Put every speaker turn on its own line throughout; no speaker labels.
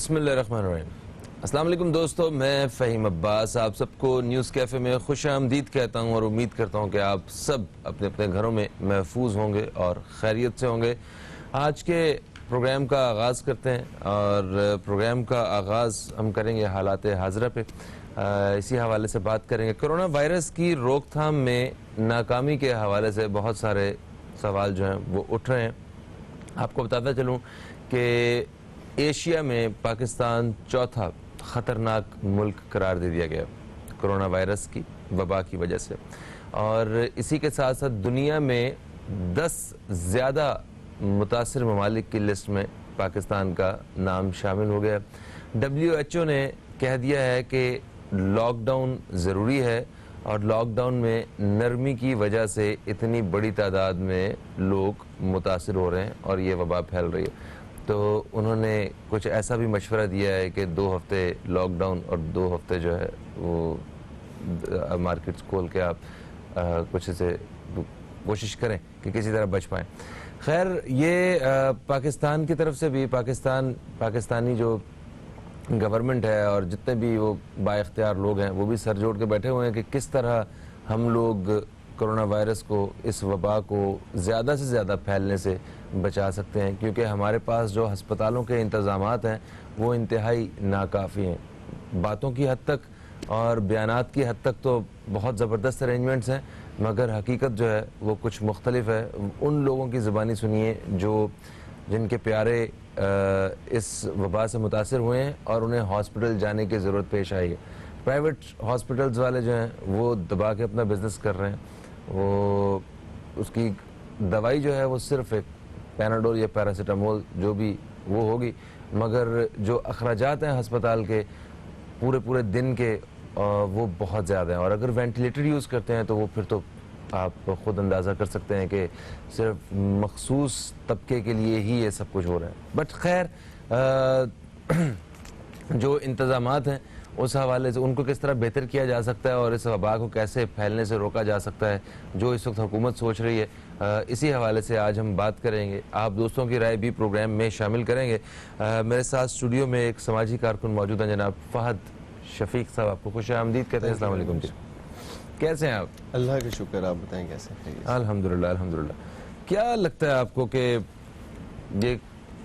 बिस्मिल्लाहिर्रहमानिर्रहीम। अस्सलाम वालेकुम दोस्तों, मैं फ़हीम अब्बास आप सबको न्यूज़ कैफ़े में खुश आमदीद कहता हूँ और उम्मीद करता हूँ कि आप सब अपने अपने घरों में महफूज होंगे और खैरियत से होंगे। आज के प्रोग्राम का आगाज़ करते हैं और प्रोग्राम का आगाज़ हम करेंगे हालात हाज़िरा पे। इसी हवाले से बात करेंगे कोरोना वायरस की रोकथाम में नाकामी के हवाले से बहुत सारे सवाल जो हैं वो उठ रहे हैं। आपको बताता चलूँ कि एशिया में पाकिस्तान चौथा ख़तरनाक मुल्क करार दे दिया गया कोरोना वायरस की वबा की वजह से, और इसी के साथ साथ दुनिया में 10 ज़्यादा मुतासिर ममालिक की लिस्ट में पाकिस्तान का नाम शामिल हो गया। WHO ने कह दिया है कि लॉकडाउन ज़रूरी है और लॉकडाउन में नरमी की वजह से इतनी बड़ी तादाद में लोग मुतासिर हो रहे हैं और ये वबा फैल रही है। तो उन्होंने कुछ ऐसा भी मशवरा दिया है कि 2 हफ्ते लॉकडाउन और 2 हफ्ते जो है वो मार्केट्स खोल के आप कुछ से कोशिश करें कि किसी तरह बच पाएँ। खैर, ये पाकिस्तान की तरफ से भी पाकिस्तानी जो गवर्नमेंट है और जितने भी वो बाइख्तियार लोग हैं वो भी सर जोड़ के बैठे हुए हैं कि किस तरह हम लोग कोरोना वायरस को, इस वबा को ज़्यादा से ज़्यादा फैलने से बचा सकते हैं, क्योंकि हमारे पास जो हस्पतालों के इंतज़ामात हैं वो इंतहाई नाकाफ़ी हैं। बातों की हद तक और बयानात की हद तक तो बहुत ज़बरदस्त अरेंजमेंट्स हैं, मगर हकीकत जो है वो कुछ मुख्तलिफ है। उन लोगों की ज़बानी सुनिए जिनके प्यारे इस वबा से मुतासिर हुए हैं और उन्हें हॉस्पिटल जाने की ज़रूरत पेश आई है। प्राइवेट हॉस्पिटल्स वाले जो हैं वो दबा के अपना बिज़नेस कर रहे हैं। वो उसकी दवाई जो है वो सिर्फ एक पैनाडोल या पैरासीटामोल जो भी वो होगी, मगर जो अखराजात हैं हस्पताल के पूरे दिन के वो बहुत ज़्यादा हैं। और अगर वेंटिलेटर यूज़ करते हैं तो वो फिर तो आप ख़ुद अंदाज़ा कर सकते हैं कि सिर्फ मखसूस तबके के लिए ही ये सब कुछ हो रहा है। बट खैर, जो इंतज़ामात हैं उस हवाले से उनको किस तरह बेहतर किया जा सकता है और इस वबा को कैसे फैलने से रोका जा सकता है, जो इस वक्त हुकूमत सोच रही है, इसी हवाले से आज हम बात करेंगे। आप दोस्तों की राय भी प्रोग्राम में शामिल करेंगे। मेरे साथ स्टूडियो में एक समाजी कारकुन मौजूद हैं, जनाब फ़हद शफीक साहब। आपको खुश आमदीद कहते हैं। अस्सलाम वालेकुम जी, कैसे हैं आप?
अल्लाह का शुक्र, आप बताएं कैसे हैं?
अल्हम्दुलिल्लाह अल्हम्दुलिल्लाह। क्या लगता है आपको कि ये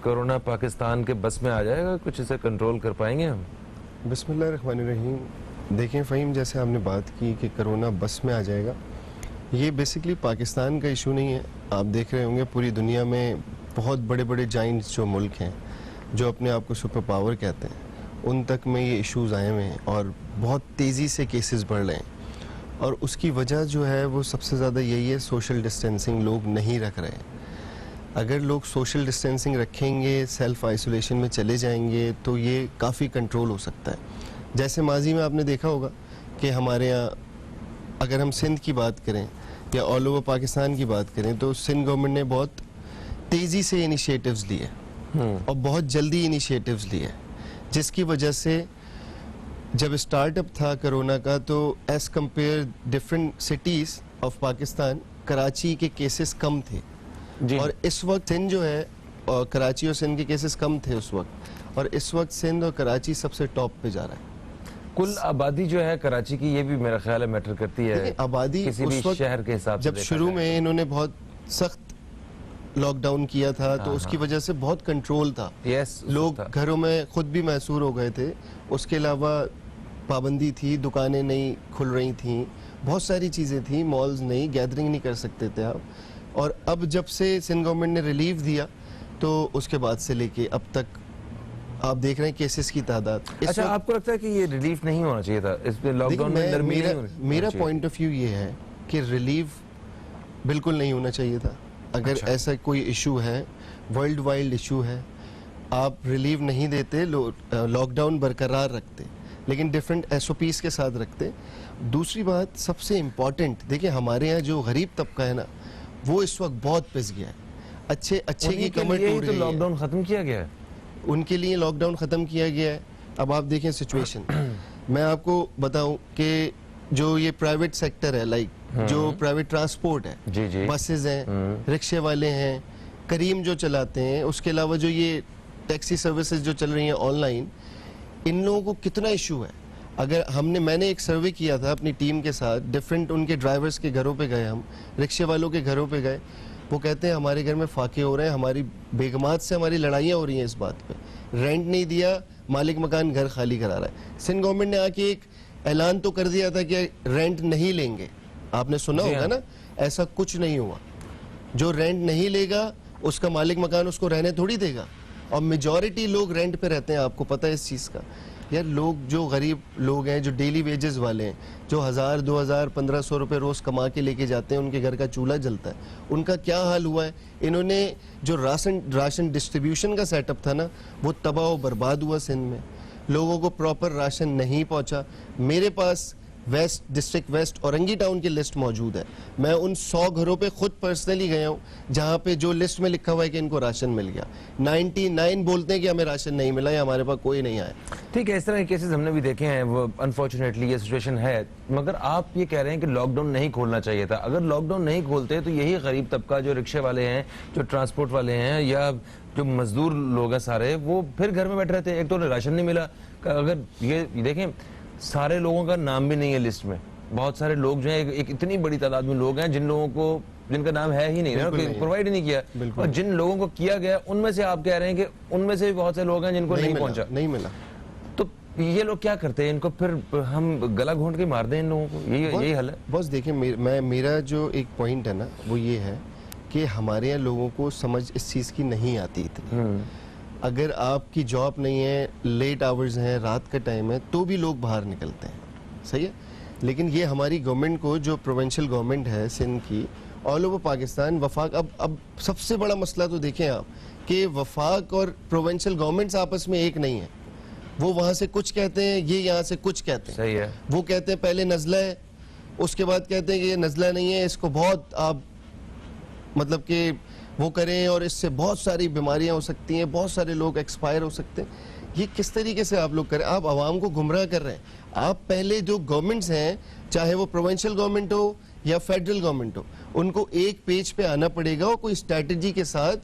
कोरोना पाकिस्तान के बस में आ जाएगा? कुछ इसे कंट्रोल कर पाएंगे हम?
बिस्मिल्लाहिर्रहमानिर्रहीम। देखें फ़हीम, जैसे आपने बात की कि कोरोना बस में आ जाएगा, ये बेसिकली पाकिस्तान का इशू नहीं है। आप देख रहे होंगे पूरी दुनिया में बहुत बड़े बड़े जाइंट्स जो मुल्क हैं, जो अपने आप को सुपर पावर कहते हैं, उन तक में ये इश्यूज़ आए हुए हैं और बहुत तेज़ी से केसेस बढ़ रहे हैं। और उसकी वजह जो है वो सबसे ज़्यादा यही है, सोशल डिस्टेंसिंग लोग नहीं रख रहे हैं। अगर लोग सोशल डिस्टेंसिंग रखेंगे, सेल्फ आइसोलेशन में चले जाएंगे, तो ये काफ़ी कंट्रोल हो सकता है। जैसे माजी में आपने देखा होगा कि हमारे यहाँ, अगर हम सिंध की बात करें या ऑल ओवर पाकिस्तान की बात करें, तो सिंध गवर्नमेंट ने बहुत तेज़ी से इनिशिएटिव्स लिए और बहुत जल्दी इनिशिएटिव्स लिए, जिसकी वजह से जब स्टार्टअप था कोरोना का, तो as compare different cities of Pakistan, Karachi के केसेस कम थे जी। और इस वक्त सिंध जो है, और कराची और सिंध के केसेस कम थे उस वक्त, और इस वक्त सिंध और कराची सबसे टॉप पे जा रहा है।
कुल आबादी जो है कराची की, ये भी मेरा ख्याल है मैटर करती है
आबादी
किसी भी शहर के हिसाब से।
जब शुरू में इन्होंने बहुत सख्त लॉकडाउन किया था तो उसकी वजह से बहुत कंट्रोल था। लोग घरों में खुद भी महसूर हो गए थे। उसके अलावा पाबंदी थी, दुकानें नहीं खुल रही थी, बहुत सारी चीज़ें थी, मॉल्स नहीं, गैदरिंग नहीं कर सकते थे आप। और अब जब से सिंध गवर्नमेंट ने रिलीफ दिया, तो उसके बाद से लेके अब तक आप देख रहे हैं केसेस की तादाद।
अच्छा, आपको लगता है कि ये रिलीफ नहीं होना चाहिए था? इसमें लॉकडाउन में नरमी नहीं होनी चाहिए?
मेरा पॉइंट ऑफ व्यू ये है कि रिलीफ बिल्कुल नहीं होना चाहिए था। अगर ऐसा कोई इशू है, वर्ल्ड वाइड इशू है, आप रिलीफ नहीं देते, लॉकडाउन बरकरार रखते, लेकिन डिफरेंट SOPs के साथ रखते। दूसरी बात सबसे इम्पॉर्टेंट, देखिए हमारे यहाँ जो गरीब तबका है ना, वो इस वक्त बहुत पिस गया है। अच्छे की कमर टूट गई है।
लॉकडाउन खत्म किया गया है
उनके लिए, लॉकडाउन ख़त्म किया गया है। अब आप देखें सिचुएशन, मैं आपको बताऊं कि जो ये प्राइवेट सेक्टर है, लाइक जो प्राइवेट ट्रांसपोर्ट है,
जी।
बसेस हैं, रिक्शे वाले हैं, करीम जो चलाते हैं, उसके अलावा जो ये टैक्सी सर्विसेज जो चल रही हैं ऑनलाइन, इन लोगों को कितना इशू है। अगर मैंने एक सर्वे किया था अपनी टीम के साथ, डिफरेंट उनके ड्राइवर्स के घरों पे गए, हम रिक्शे वालों के घरों पे गए, वो कहते हैं हमारे घर में फाके हो रहे हैं, हमारी बेगमात से हमारी लड़ाइयाँ हो रही हैं इस बात पे, रेंट नहीं दिया, मालिक मकान घर खाली करा रहा है। सिंध गवर्नमेंट ने आके एक ऐलान तो कर दिया था कि रेंट नहीं लेंगे, आपने सुना होगा ना, ऐसा कुछ नहीं हुआ। जो रेंट नहीं लेगा उसका मालिक मकान उसको रहने थोड़ी देगा, और मेजॉरिटी लोग रेंट पे रहते हैं, आपको पता है इस चीज़ का। यार लोग जो गरीब लोग हैं, जो डेली वेजेस वाले हैं, जो 1000, 2000, 1500 रुपए रोज़ कमा के लेके जाते हैं, उनके घर का चूल्हा जलता है, उनका क्या हाल हुआ है। इन्होंने जो राशन डिस्ट्रीब्यूशन का सेटअप था ना, वो तबाह और बर्बाद हुआ सिंध में, लोगों को प्रॉपर राशन नहीं पहुंचा। मेरे पास west district west Orangi town की लिस्ट मौजूद है, मैं उन 100 घरों पे खुद पर्सनली गया हूँ जहाँ पे जो लिस्ट में लिखा हुआ है कि इनको राशन मिल गया, 99 बोलते हैं कि हमें राशन नहीं मिला या हमारे पास कोई नहीं आया।
ठीक है, इस तरह के केसेस हमने भी देखे हैं, वो अनफॉर्चुनेटली ये सिचुएशन है। मगर आप ये कह रहे हैं कि लॉकडाउन नहीं खोलना चाहिए था। अगर लॉकडाउन नहीं खोलते तो यही गरीब तबका जो रिक्शे वाले हैं, जो ट्रांसपोर्ट वाले हैं, या जो मजदूर लोग हैं सारे, वो फिर घर में बैठे रहते हैं। एक तो उन्हें राशन नहीं मिला। अगर ये देखें, सारे लोगों का नाम भी नहीं है लिस्ट में, बहुत सारे लोग जो हैं, एक इतनी बड़ी तादाद में लोग हैं जिन लोगों को, जिनका नाम है ही नहीं, प्रोवाइड ही नहीं किया, और जिन लोगों को किया गया उनमें से आप कह रहे हैं कि उनमें से भी बहुत से लोग हैं जिनको नहीं पहुंचा,
नहीं मिला।
तो ये लोग क्या करते हैं, इनको फिर हम गला घोंट के मार दें इन लोगों को, यही हल है।
बस देखिए, मेरा जो एक पॉइंट है ना, वो ये है कि हमारे यहाँ लोगों को समझ इस चीज़ की नहीं आती इतनी। अगर आपकी जॉब नहीं है, लेट आवर्स हैं, रात का टाइम है, तो भी लोग बाहर निकलते हैं, सही है। लेकिन ये हमारी गवर्नमेंट को, जो प्रोविंशियल गवर्नमेंट है सिंध की, ऑल ओवर पाकिस्तान, वफाक, अब सबसे बड़ा मसला तो देखें आप कि वफाक और प्रोविंशियल गवर्नमेंट्स आपस में एक नहीं है। वो वहाँ से कुछ कहते हैं, ये यहाँ से कुछ कहते हैं।
सही है।
वो कहते हैं पहले नज़ला है, उसके बाद कहते हैं कि ये नज़ला नहीं है, इसको बहुत आप मतलब कि वो करें और इससे बहुत सारी बीमारियां हो सकती हैं, बहुत सारे लोग एक्सपायर हो सकते हैं। ये किस तरीके से आप लोग करें, आप आवाम को गुमराह कर रहे हैं। आप पहले जो गवर्नमेंट्स हैं, चाहे वो प्रोविंशियल गवर्नमेंट हो या फेडरल गवर्नमेंट हो, उनको एक पेज पे आना पड़ेगा और कोई स्ट्रैटेजी के साथ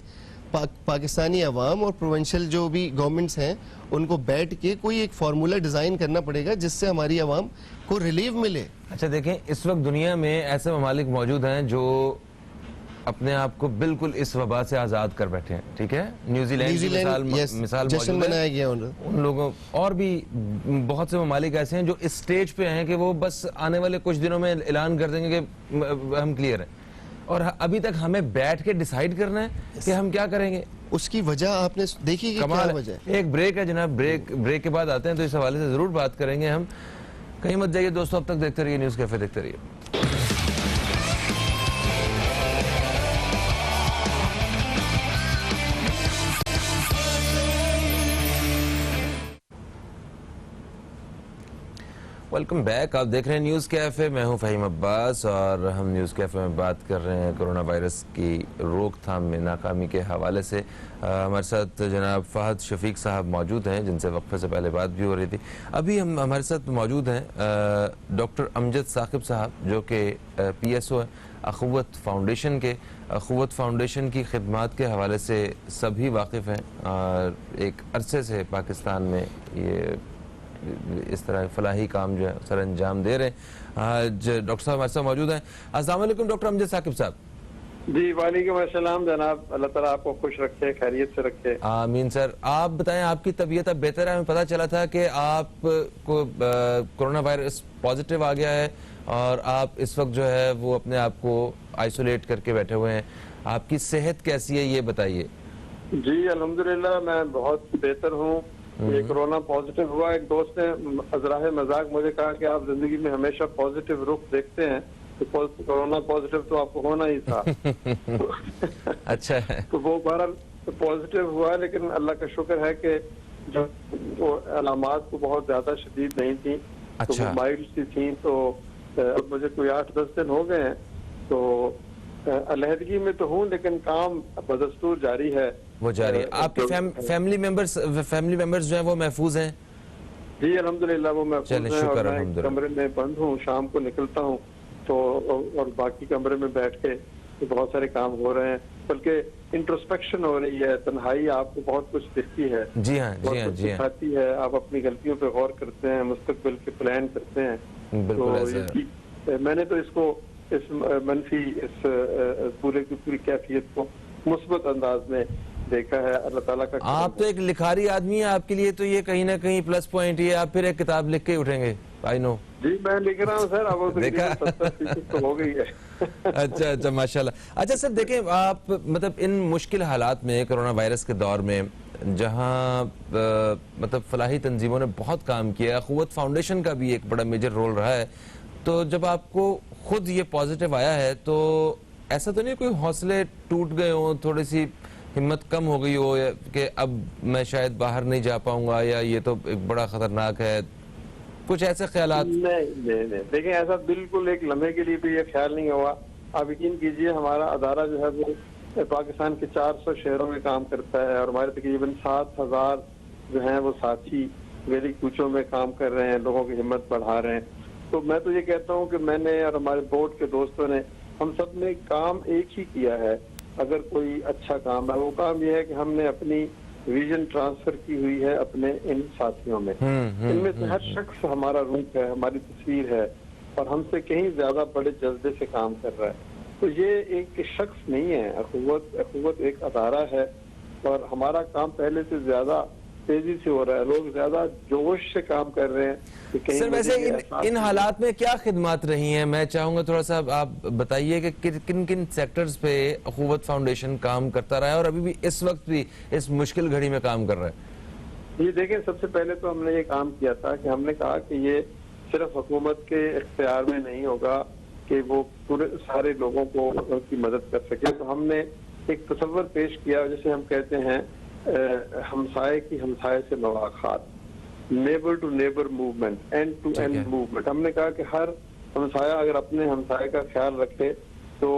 पाकिस्तानी अवाम और प्रोविंशियल जो भी गवर्नमेंट्स हैं, उनको बैठ के कोई एक फार्मूला डिज़ाइन करना पड़ेगा जिससे हमारी अवाम को रिलीफ मिले।
अच्छा देखें, इस वक्त दुनिया में ऐसे ममालिक मौजूद हैं जो अपने आप को बिल्कुल इस वबा से आजाद कर बैठे हैं, ठीक है। न्यूजीलैंड की मिसाल
जश्न मनाया गया
उन लोगों, और भी बहुत से ममालिक ऐसे हैं जो इस स्टेज पे हैं कि वो बस आने वाले कुछ दिनों में ऐलान कर देंगे कि हम क्लियर हैं, और अभी तक हमें बैठ के डिसाइड करना है कि हम क्या करेंगे।
उसकी वजह आपने देखी कि क्या वजह है।
एक ब्रेक है जनाब, ब्रेक के बाद आते हैं तो इस हवाले से जरूर बात करेंगे हम। कहीं मत जाइए दोस्तों, अब तक देखते रहिए न्यूज़ कैफे, देखते रहिए। वेलकम बैक, आप देख रहे हैं न्यूज़ कैफ़े, मैं हूं फ़हीम अब्बास और हम न्यूज़ कैफ़े में बात कर रहे हैं कोरोना वायरस की रोकथाम में नाकामी के हवाले से। हमारे साथ जनाब फ़हद शफीक साहब मौजूद हैं, जिनसे वक्फे से पहले बात भी हो रही थी। अभी हम हमारे साथ मौजूद हैं डॉक्टर अमजद साकिब साहब, जो कि PSO है अखुवत फाउंडेशन के। अखुवत फाउंडेशन की खिदमात के हवाले से सभी वाकिफ़ हैं और एक अरसे से पाकिस्तान में ये इस तरह फलाही काम जो है सर अंजाम दे रहे हैं। आज डॉक्टर साहब हमारे साथ मौजूद हैं। अस्सलाम वालेकुम डॉक्टर अमजद साकिब साहब।
जी वालेकुम अस्सलाम जनाब, अल्लाह ताला आपको खुश रखे, खैरियत से रखे।
आमीन सर। आप बताएं, आपकी तबीयत अब बेहतर है? हमें पता चला था कि आप को कोरोना वायरस पॉजिटिव आ गया है और आप इस वक्त जो है वो अपने आप को आइसोलेट करके बैठे हुए हैं। आपकी सेहत कैसी है ये बताइए।
जी अल्हम्दुलिल्लाह मैं बहुत बेहतर हूँ। ये कोरोना पॉजिटिव हुआ, एक दोस्त ने अजराह मजाक मुझे कहा कि आप जिंदगी में हमेशा पॉजिटिव रुख देखते हैं, तो कोरोना पॉजिटिव तो आपको होना ही था।
अच्छा है।
तो वो बहरहाल पॉजिटिव हुआ, लेकिन अल्लाह का शुक्र है कि जो वो अलामात तो बहुत ज्यादा शदीद नहीं थी।
अच्छा।
तो माइल्ड सी थी। तो अब मुझे कोई 8-10 दिन हो गए हैं, तो अलहदगी में तो हूँ, लेकिन काम बदस्तूर जारी है।
वो जारी है। आपके फैमिली मेंबर्स जो हैं वो महफूज हैं?
जी अल्हम्दुलिल्लाह वो महफूज हैं और मैं कमरे में बंद हूँ, शाम को निकलता हूँ तो और बाकी कमरे में बैठ के कि बहुत सारे काम हो रहे हैं, बल्कि इंट्रोस्पेक्शन हो रही है, तन्हाई आपको बहुत कुछ दिखती है,
जी हाँ, जी हाँ, जी हाँ,
सिखाती है, आप अपनी गलतियों पे गौर करते हैं, मुस्तकबिल के प्लान करते हैं।
बिल्कुल
तो
ऐसा
ये
है।
चीज़ मैंने तो इसको इस मनफी इस पूरे की पूरी कैफियत को मुस्बत अंदाज में देखा है। अल्लाह ताला का करम
आप तो एक लिखारी आदमी है, आपके लिए तो ये कहीं ना कहीं प्लस पॉइंट ही है। आप फिर एक किताब लिख के ही उठेंगे, आई नो।
जी मैं लिख रहा हूँ सर, अब वो
देखा?
70% तो हो गई है।
अच्छा अच्छा, माशाल्लाह। अच्छा सर, देखें आप, मतलब इन मुश्किल हालात में, कोरोना वायरस के दौर में, जहां मतलब फलाही तंजीमों ने बहुत काम किया, अखुवत फाउंडेशन का भी एक बड़ा मेजर रोल रहा है, तो जब आपको खुद ये पॉजिटिव आया है तो ऐसा तो नहीं कोई हौसले टूट गए हो, थोड़ी सी हिम्मत कम हो गई हो कि अब मैं शायद बाहर नहीं जा पाऊंगा, या ये तो एक बड़ा खतरनाक है, कुछ ऐसे ख्यालात?
नहीं, देखिए ऐसा बिल्कुल एक लम्हे के लिए भी ये ख्याल नहीं हुआ। आप यकीन कीजिए, हमारा अदारा जो है वो पाकिस्तान के 400 शहरों में काम करता है और हमारे तकरीबन 7,000 जो हैं वो साथी गली कूचों में काम कर रहे हैं, लोगों की हिम्मत बढ़ा रहे हैं। तो मैं तो ये कहता हूँ कि मैंने और हमारे बोर्ड के दोस्तों ने, हम सब ने काम एक ही किया है। अगर कोई अच्छा काम है, वो काम यह है कि हमने अपनी विजन ट्रांसफर की हुई है अपने इन साथियों में। इनमें से हर शख्स हमारा रूप है, हमारी तस्वीर है और हमसे कहीं ज्यादा बड़े जज्बे से काम कर रहा है। तो ये एक शख्स नहीं है, अखुवत एक अदारा है और हमारा काम पहले से ज्यादा तेजी से हो रहा है, लोग ज्यादा जोश से काम कर रहे हैं कि कहीं
सर वैसे
मुझे
इन हालात में क्या खिदमत रही हैं? मैं चाहूंगा थोड़ा सा आप बताइए कि किन किन सेक्टर्स पे अखुवत फाउंडेशन काम करता रहा है और अभी भी इस वक्त भी इस मुश्किल घड़ी में काम कर रहा है।
ये देखें, सबसे पहले तो हमने ये काम किया था कि हमने कहा कि ये सिर्फ हुकूमत के इख्तियार में नहीं होगा कि वो पूरे सारे लोगों को की मदद कर सके। तो हमने एक तस्वर पेश किया, जैसे हम कहते हैं हमसाये की हमसाये से मुलाकात, neighbour to neighbour movement, end to end movement. हमने कहा कि हर हमसाया अगर अपने हमसाये का ख्याल रखे तो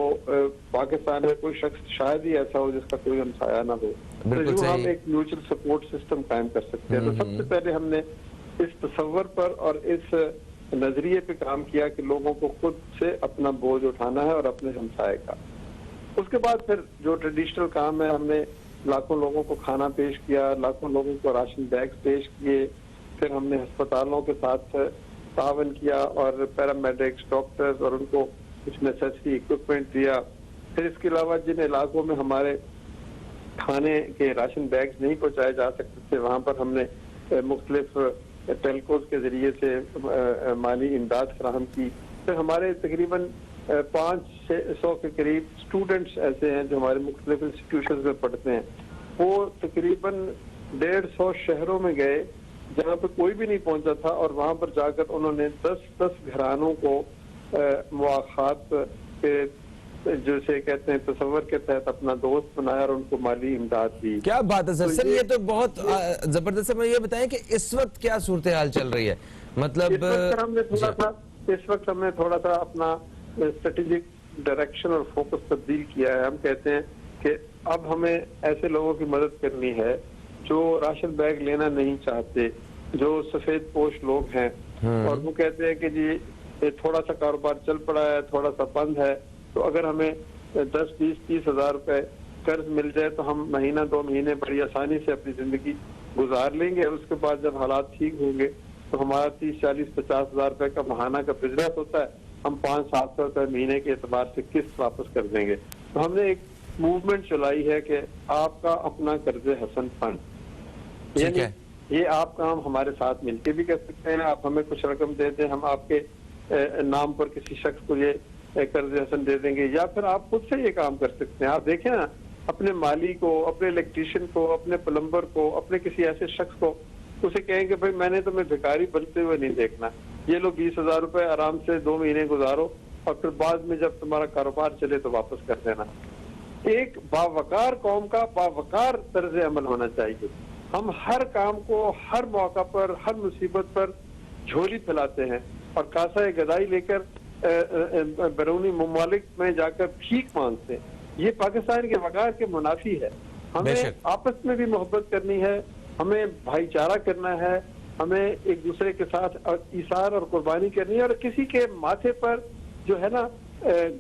पाकिस्तान में कोई शख्स शायद ही ऐसा हो जिसका कोई हमसाया ना हो, तो जो हम एक म्यूचुअल सपोर्ट सिस्टम कायम कर सकते हैं। तो सबसे पहले हमने इस तस्वर पर और इस नजरिए पे काम किया कि लोगों को खुद से अपना बोझ उठाना है और अपने हमसाये का। उसके बाद फिर जो ट्रेडिशनल काम है, हमने लाखों लोगों को खाना पेश किया, लाखों लोगों को राशन बैग्स पेश किए। फिर हमने अस्पतालों के साथ तावन किया और पैरामेडिक्स, डॉक्टर्स और उनको कुछ नेसेसरी इक्विपमेंट दिया। फिर इसके अलावा जिन इलाकों में हमारे खाने के राशन बैग्स नहीं पहुंचाए जा सकते थे, वहाँ पर हमने मुख्तलिफ टेलकोज के जरिए से माली इमदाद फराहम की। फिर हमारे तकरीबन 500 के करीब स्टूडेंट्स ऐसे हैं जो हमारे मुख्तलिफ इंस्टीट्यूशन में पढ़ते हैं। वो तकरीबन 150 शहरों में गए जहाँ पे कोई भी नहीं पहुंचा था और वहाँ पर जाकर उन्होंने 10 घरानों को मुआखात के जैसे कहते हैं तस्वर के तहत अपना दोस्त बनाया और उनको माली इमदाद दी।
क्या बात है सर। सर ये तो बहुत जबरदस्त है। ये बताएं कि इस वक्त क्या सूरत हाल चल रही है? मतलब
इस वक्त हमने थोड़ा सा अपना स्ट्रेटेजिक डायरेक्शन और फोकस तब्दील किया है। हम कहते हैं कि अब हमें ऐसे लोगों की मदद करनी है जो राशन बैग लेना नहीं चाहते, जो सफेद पोश लोग हैं और वो कहते हैं कि जी थोड़ा सा कारोबार चल पड़ा है, थोड़ा सा बंद है, तो अगर हमें 10, 20, 30 हजार रुपए कर्ज मिल जाए तो हम महीना 2 महीने बड़ी आसानी से अपनी जिंदगी गुजार लेंगे। और उसके बाद जब हालात ठीक होंगे तो हमारा 30, 40, 50 हजार रुपए का माहाना का बिजनेस होता है, हम 500-700 रुपए महीने के एतबार से किस्त वापस कर देंगे। तो हमने एक मूवमेंट चलाई है कि आपका अपना कर्ज हसन फंड, यानी ये आप काम हमारे साथ मिलके भी कर सकते हैं। आप हमें कुछ रकम दे दें, हम आपके नाम पर किसी शख्स को ये कर्ज हसन दे देंगे, या फिर आप खुद से ये काम कर सकते हैं। आप देखें ना, अपने माली को, अपने इलेक्ट्रीशियन को, अपने प्लम्बर को, अपने किसी ऐसे शख्स को उसे कहेंगे भाई मैंने तुम्हें भिखारी बनते हुए नहीं देखना, ये लो 20 हजार रुपए आराम से 2 महीने गुजारो और फिर बाद में जब तुम्हारा कारोबार चले तो वापस कर देना। एक बावकार कौम का बावकार तर्ज अमल होना चाहिए। हम हर काम को, हर मौका पर, हर मुसीबत पर झोली फैलाते हैं और कासा गदाई लेकर बैरूनी ममालिक में जाकर भीख मांगते हैं। ये पाकिस्तान के वकार के मुनाफी है। हमें आपस में भी मोहब्बत करनी है, हमें भाईचारा करना है, हमें एक दूसरे के साथ ईसार और कुर्बानी करनी है और किसी के माथे पर जो है ना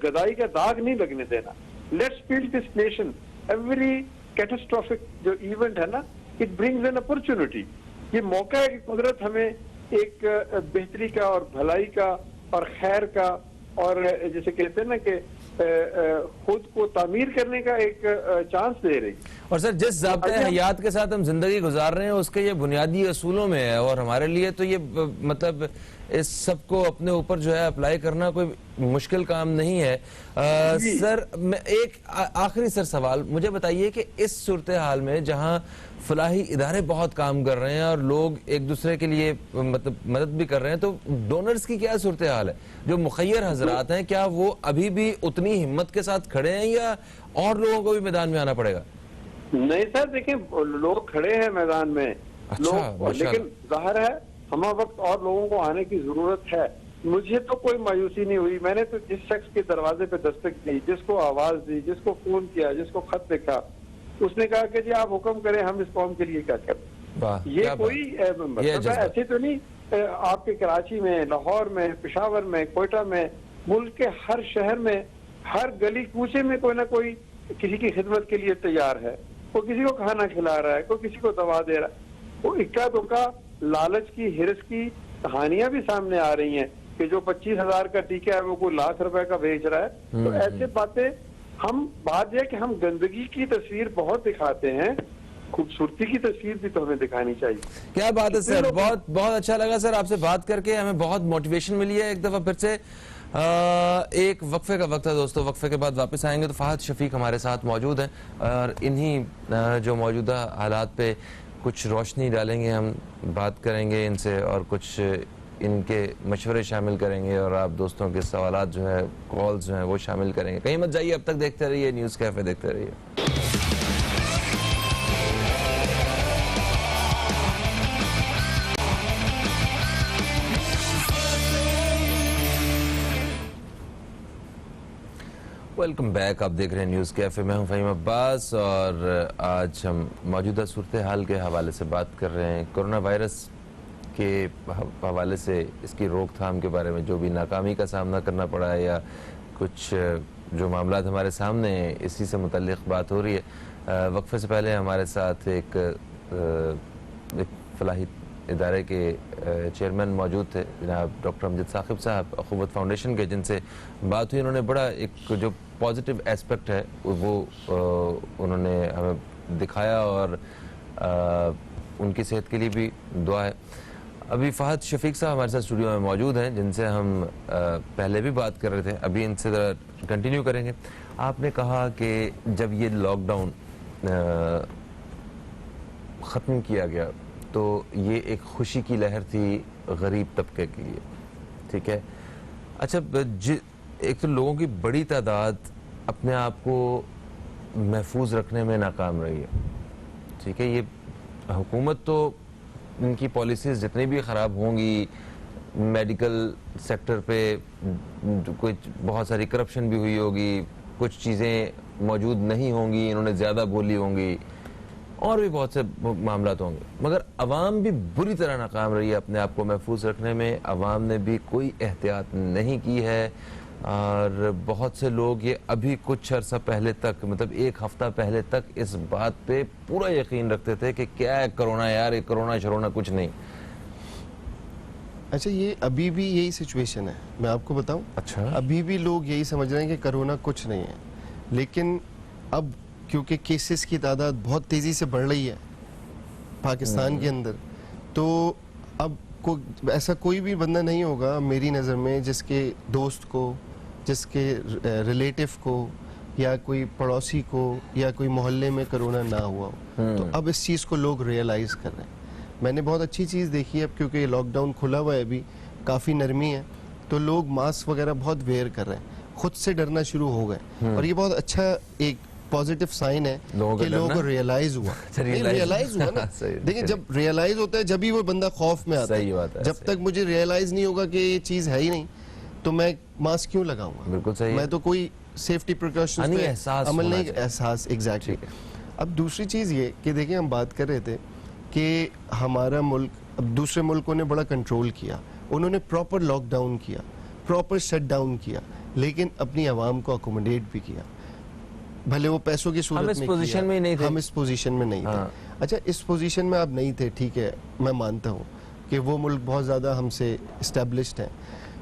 गदाई का दाग नहीं लगने देना। Let's build this nation. Every catastrophic जो इवेंट है ना, इट ब्रिंग्स एन अपॉर्चुनिटी। ये मौका है कि कुदरत हमें एक बेहतरी का और भलाई का और खैर का और जैसे कहते हैं ना कि खुद को तामीर करने का एक चांस दे रही।
और सर, जिस ज़ाब्ते हयात के साथ हम जिंदगी गुजार रहे हैं उसके ये बुनियादी असूलों में है, और हमारे लिए तो ये मतलब इस सब को अपने ऊपर जो है अप्लाई करना कोई मुश्किल काम नहीं है। सर, मैं एक आखिरी सर सवाल मुझे बताइए कि इस सूरत हाल में जहां फलाही इदारे बहुत काम कर रहे हैं और लोग एक दूसरे के लिए मतलब मदद भी कर रहे हैं, तो डोनर्स की क्या सूरत हाल है? जो मुखय्यर हजरात हैं, क्या वो अभी भी उतनी हिम्मत के साथ खड़े हैं या और लोगों को भी मैदान में आना पड़ेगा?
नहीं सर, देखें लोग खड़े हैं मैदान में।
अच्छा,
लेकिन जाहिर है हम वक्त और लोगों को आने की जरूरत है। मुझे तो कोई मायूसी नहीं हुई। मैंने तो जिस शख्स के दरवाजे पे दस्तक दी, जिसको आवाज दी, जिसको फोन किया, जिसको खत लिखा, उसने कहा कि जी आप हुक्म करें, हम इस कौम के लिए क्या करें। ये कोई ऐसे तो नहीं, आपके कराची में, लाहौर में, पेशावर में, कोयटा में, मुल्क के हर शहर में, हर गली कूचे में कोई ना कोई किसी की खिदमत के लिए तैयार है। कोई किसी को खाना खिला रहा है, कोई किसी को दवा दे रहा है। वो इक्का दुक्का लालच की, हिरस की कहानियां भी सामने आ रही हैं कि जो 25,000 का टीका है वो कोई लाख रुपए का बेच रहा है। तो ऐसे बातें, हम बात यह कि हम गंदगी की तस्वीर बहुत दिखाते हैं, खूबसूरती की तस्वीर भी तो हमें दिखानी चाहिए।
क्या बात है सर, बहुत बहुत अच्छा लगा सर आपसे बात करके, हमें बहुत मोटिवेशन मिली है। एक दफा फिर से एक वक्फे का वक्त है दोस्तों, वक्फे के बाद वापस आएंगे तो फहद शफीक हमारे साथ मौजूद हैं और इन्हीं जो मौजूदा हालात पे कुछ रोशनी डालेंगे, हम बात करेंगे इनसे और कुछ इनके मशवरे शामिल करेंगे और आप दोस्तों के सवालात जो है, कॉल्स जो हैं वो शामिल करेंगे। कहीं मत जाइए, अब तक देखते रहिए न्यूज़ कैफे, देखते रहिए। वेलकम बैक, आप देख रहे हैं न्यूज़ कैफे। मैं हूं फ़हीम अब्बास और आज हम मौजूदा सूरत हाल के हवाले से बात कर रहे हैं। कोरोना वायरस के हवाले से इसकी रोकथाम के बारे में जो भी नाकामी का सामना करना पड़ा है या कुछ जो मामला हमारे सामने हैं, इसी से मुतल्लिक़ बात हो रही है। वक्फे से पहले हमारे साथ एक फलाही इदारे के चेयरमैन मौजूद थे, जनाब डॉक्टर अमजद साकिब साहब, अखुवत फाउंडेशन के, जिनसे बात हुई। उन्होंने बड़ा एक जो पॉजिटिव एस्पेक्ट है वो उन्होंने हमें दिखाया और उनकी सेहत के लिए भी दुआ है। अभी फहद शफीक साहब हमारे साथ स्टूडियो में मौजूद हैं, जिनसे हम पहले भी बात कर रहे थे, अभी इनसे ज़रा कंटिन्यू करेंगे। आपने कहा कि जब ये लॉकडाउन ख़त्म किया गया तो ये एक खुशी की लहर थी गरीब तबके के लिए, ठीक है। अच्छा, एक तो लोगों की बड़ी तादाद अपने आप को महफूज रखने में नाकाम रही है, ठीक है। ये हुकूमत तो इनकी पॉलिसीज़ जितनी भी ख़राब होंगी, मेडिकल सेक्टर पे कोई बहुत सारी करप्शन भी हुई होगी, कुछ चीज़ें मौजूद नहीं होंगी, इन्होंने ज़्यादा बोली होंगी और भी बहुत से मामला होंगे, मगर अवाम भी बुरी तरह नाकाम रही है अपने आप को महफूज रखने में। अवाम ने भी कोई एहतियात नहीं की है और बहुत से लोग ये अभी कुछ अर्सा पहले तक, मतलब एक हफ्ता पहले तक इस बात पे पूरा यकीन रखते थे कि क्या है कोरोना यार, ये कोरोना शरोना कुछ नहीं।
अच्छा, ये अभी भी यही सिचुएशन है, मैं आपको बताऊं।
अच्छा,
अभी भी लोग यही समझ रहे हैं कि कोरोना कुछ नहीं है, लेकिन अब क्योंकि केसेस की तादाद बहुत तेज़ी से बढ़ रही है पाकिस्तान के अंदर, तो अब ऐसा कोई भी बंदा नहीं होगा मेरी नज़र में जिसके दोस्त को, जिसके रिलेटिव को या कोई पड़ोसी को या कोई मोहल्ले में कोरोना ना हुआ हो। तो अब इस चीज़ को लोग रियलाइज़ कर रहे हैं। मैंने बहुत अच्छी चीज़ देखी है, अब क्योंकि लॉकडाउन खुला हुआ है, अभी काफ़ी नरमी है, तो लोग मास्क वगैरह बहुत वेयर कर रहे हैं, खुद से डरना शुरू हो गए और ये बहुत अच्छा एक पॉजिटिव साइन है कि लोगों को रियलाइज हुआ। रियलाइज हुआ ना, देखिए जब रियलाइज होता है जब ही वो बंदा खौफ में आता है। जब तक मुझे रियलाइज नहीं होगा कि ये चीज़ है ही नहीं तो मैं मास्क क्यों लगाऊंगा? बिल्कुल सही, मैं तो कोई सेफ्टी प्रिकॉशंस पे अमल नहीं, एहसास, एग्जैक्टली। अब दूसरी चीज़ ये कि देखिए हम बात कर रहे थे कि हमारा मुल्क, अब दूसरे मुल्कों ने बड़ा कंट्रोल किया, उन्होंने प्रॉपर लॉकडाउन किया, प्रॉपर शट डाउन किया, लेकिन अपनी आवाम को अकोमोडेट भी किया। भले वो पैसों की सूरत
हम इस
में
पोजीशन
किया,
में ही नहीं थे।
हम इस पोजीशन में नहीं
हाँ।
थे। अच्छा, इस पोजीशन में आप नहीं थे, ठीक है, मैं मानता हूँ कि वो मुल्क बहुत ज़्यादा हमसे इस्टेब्लिश्ड है,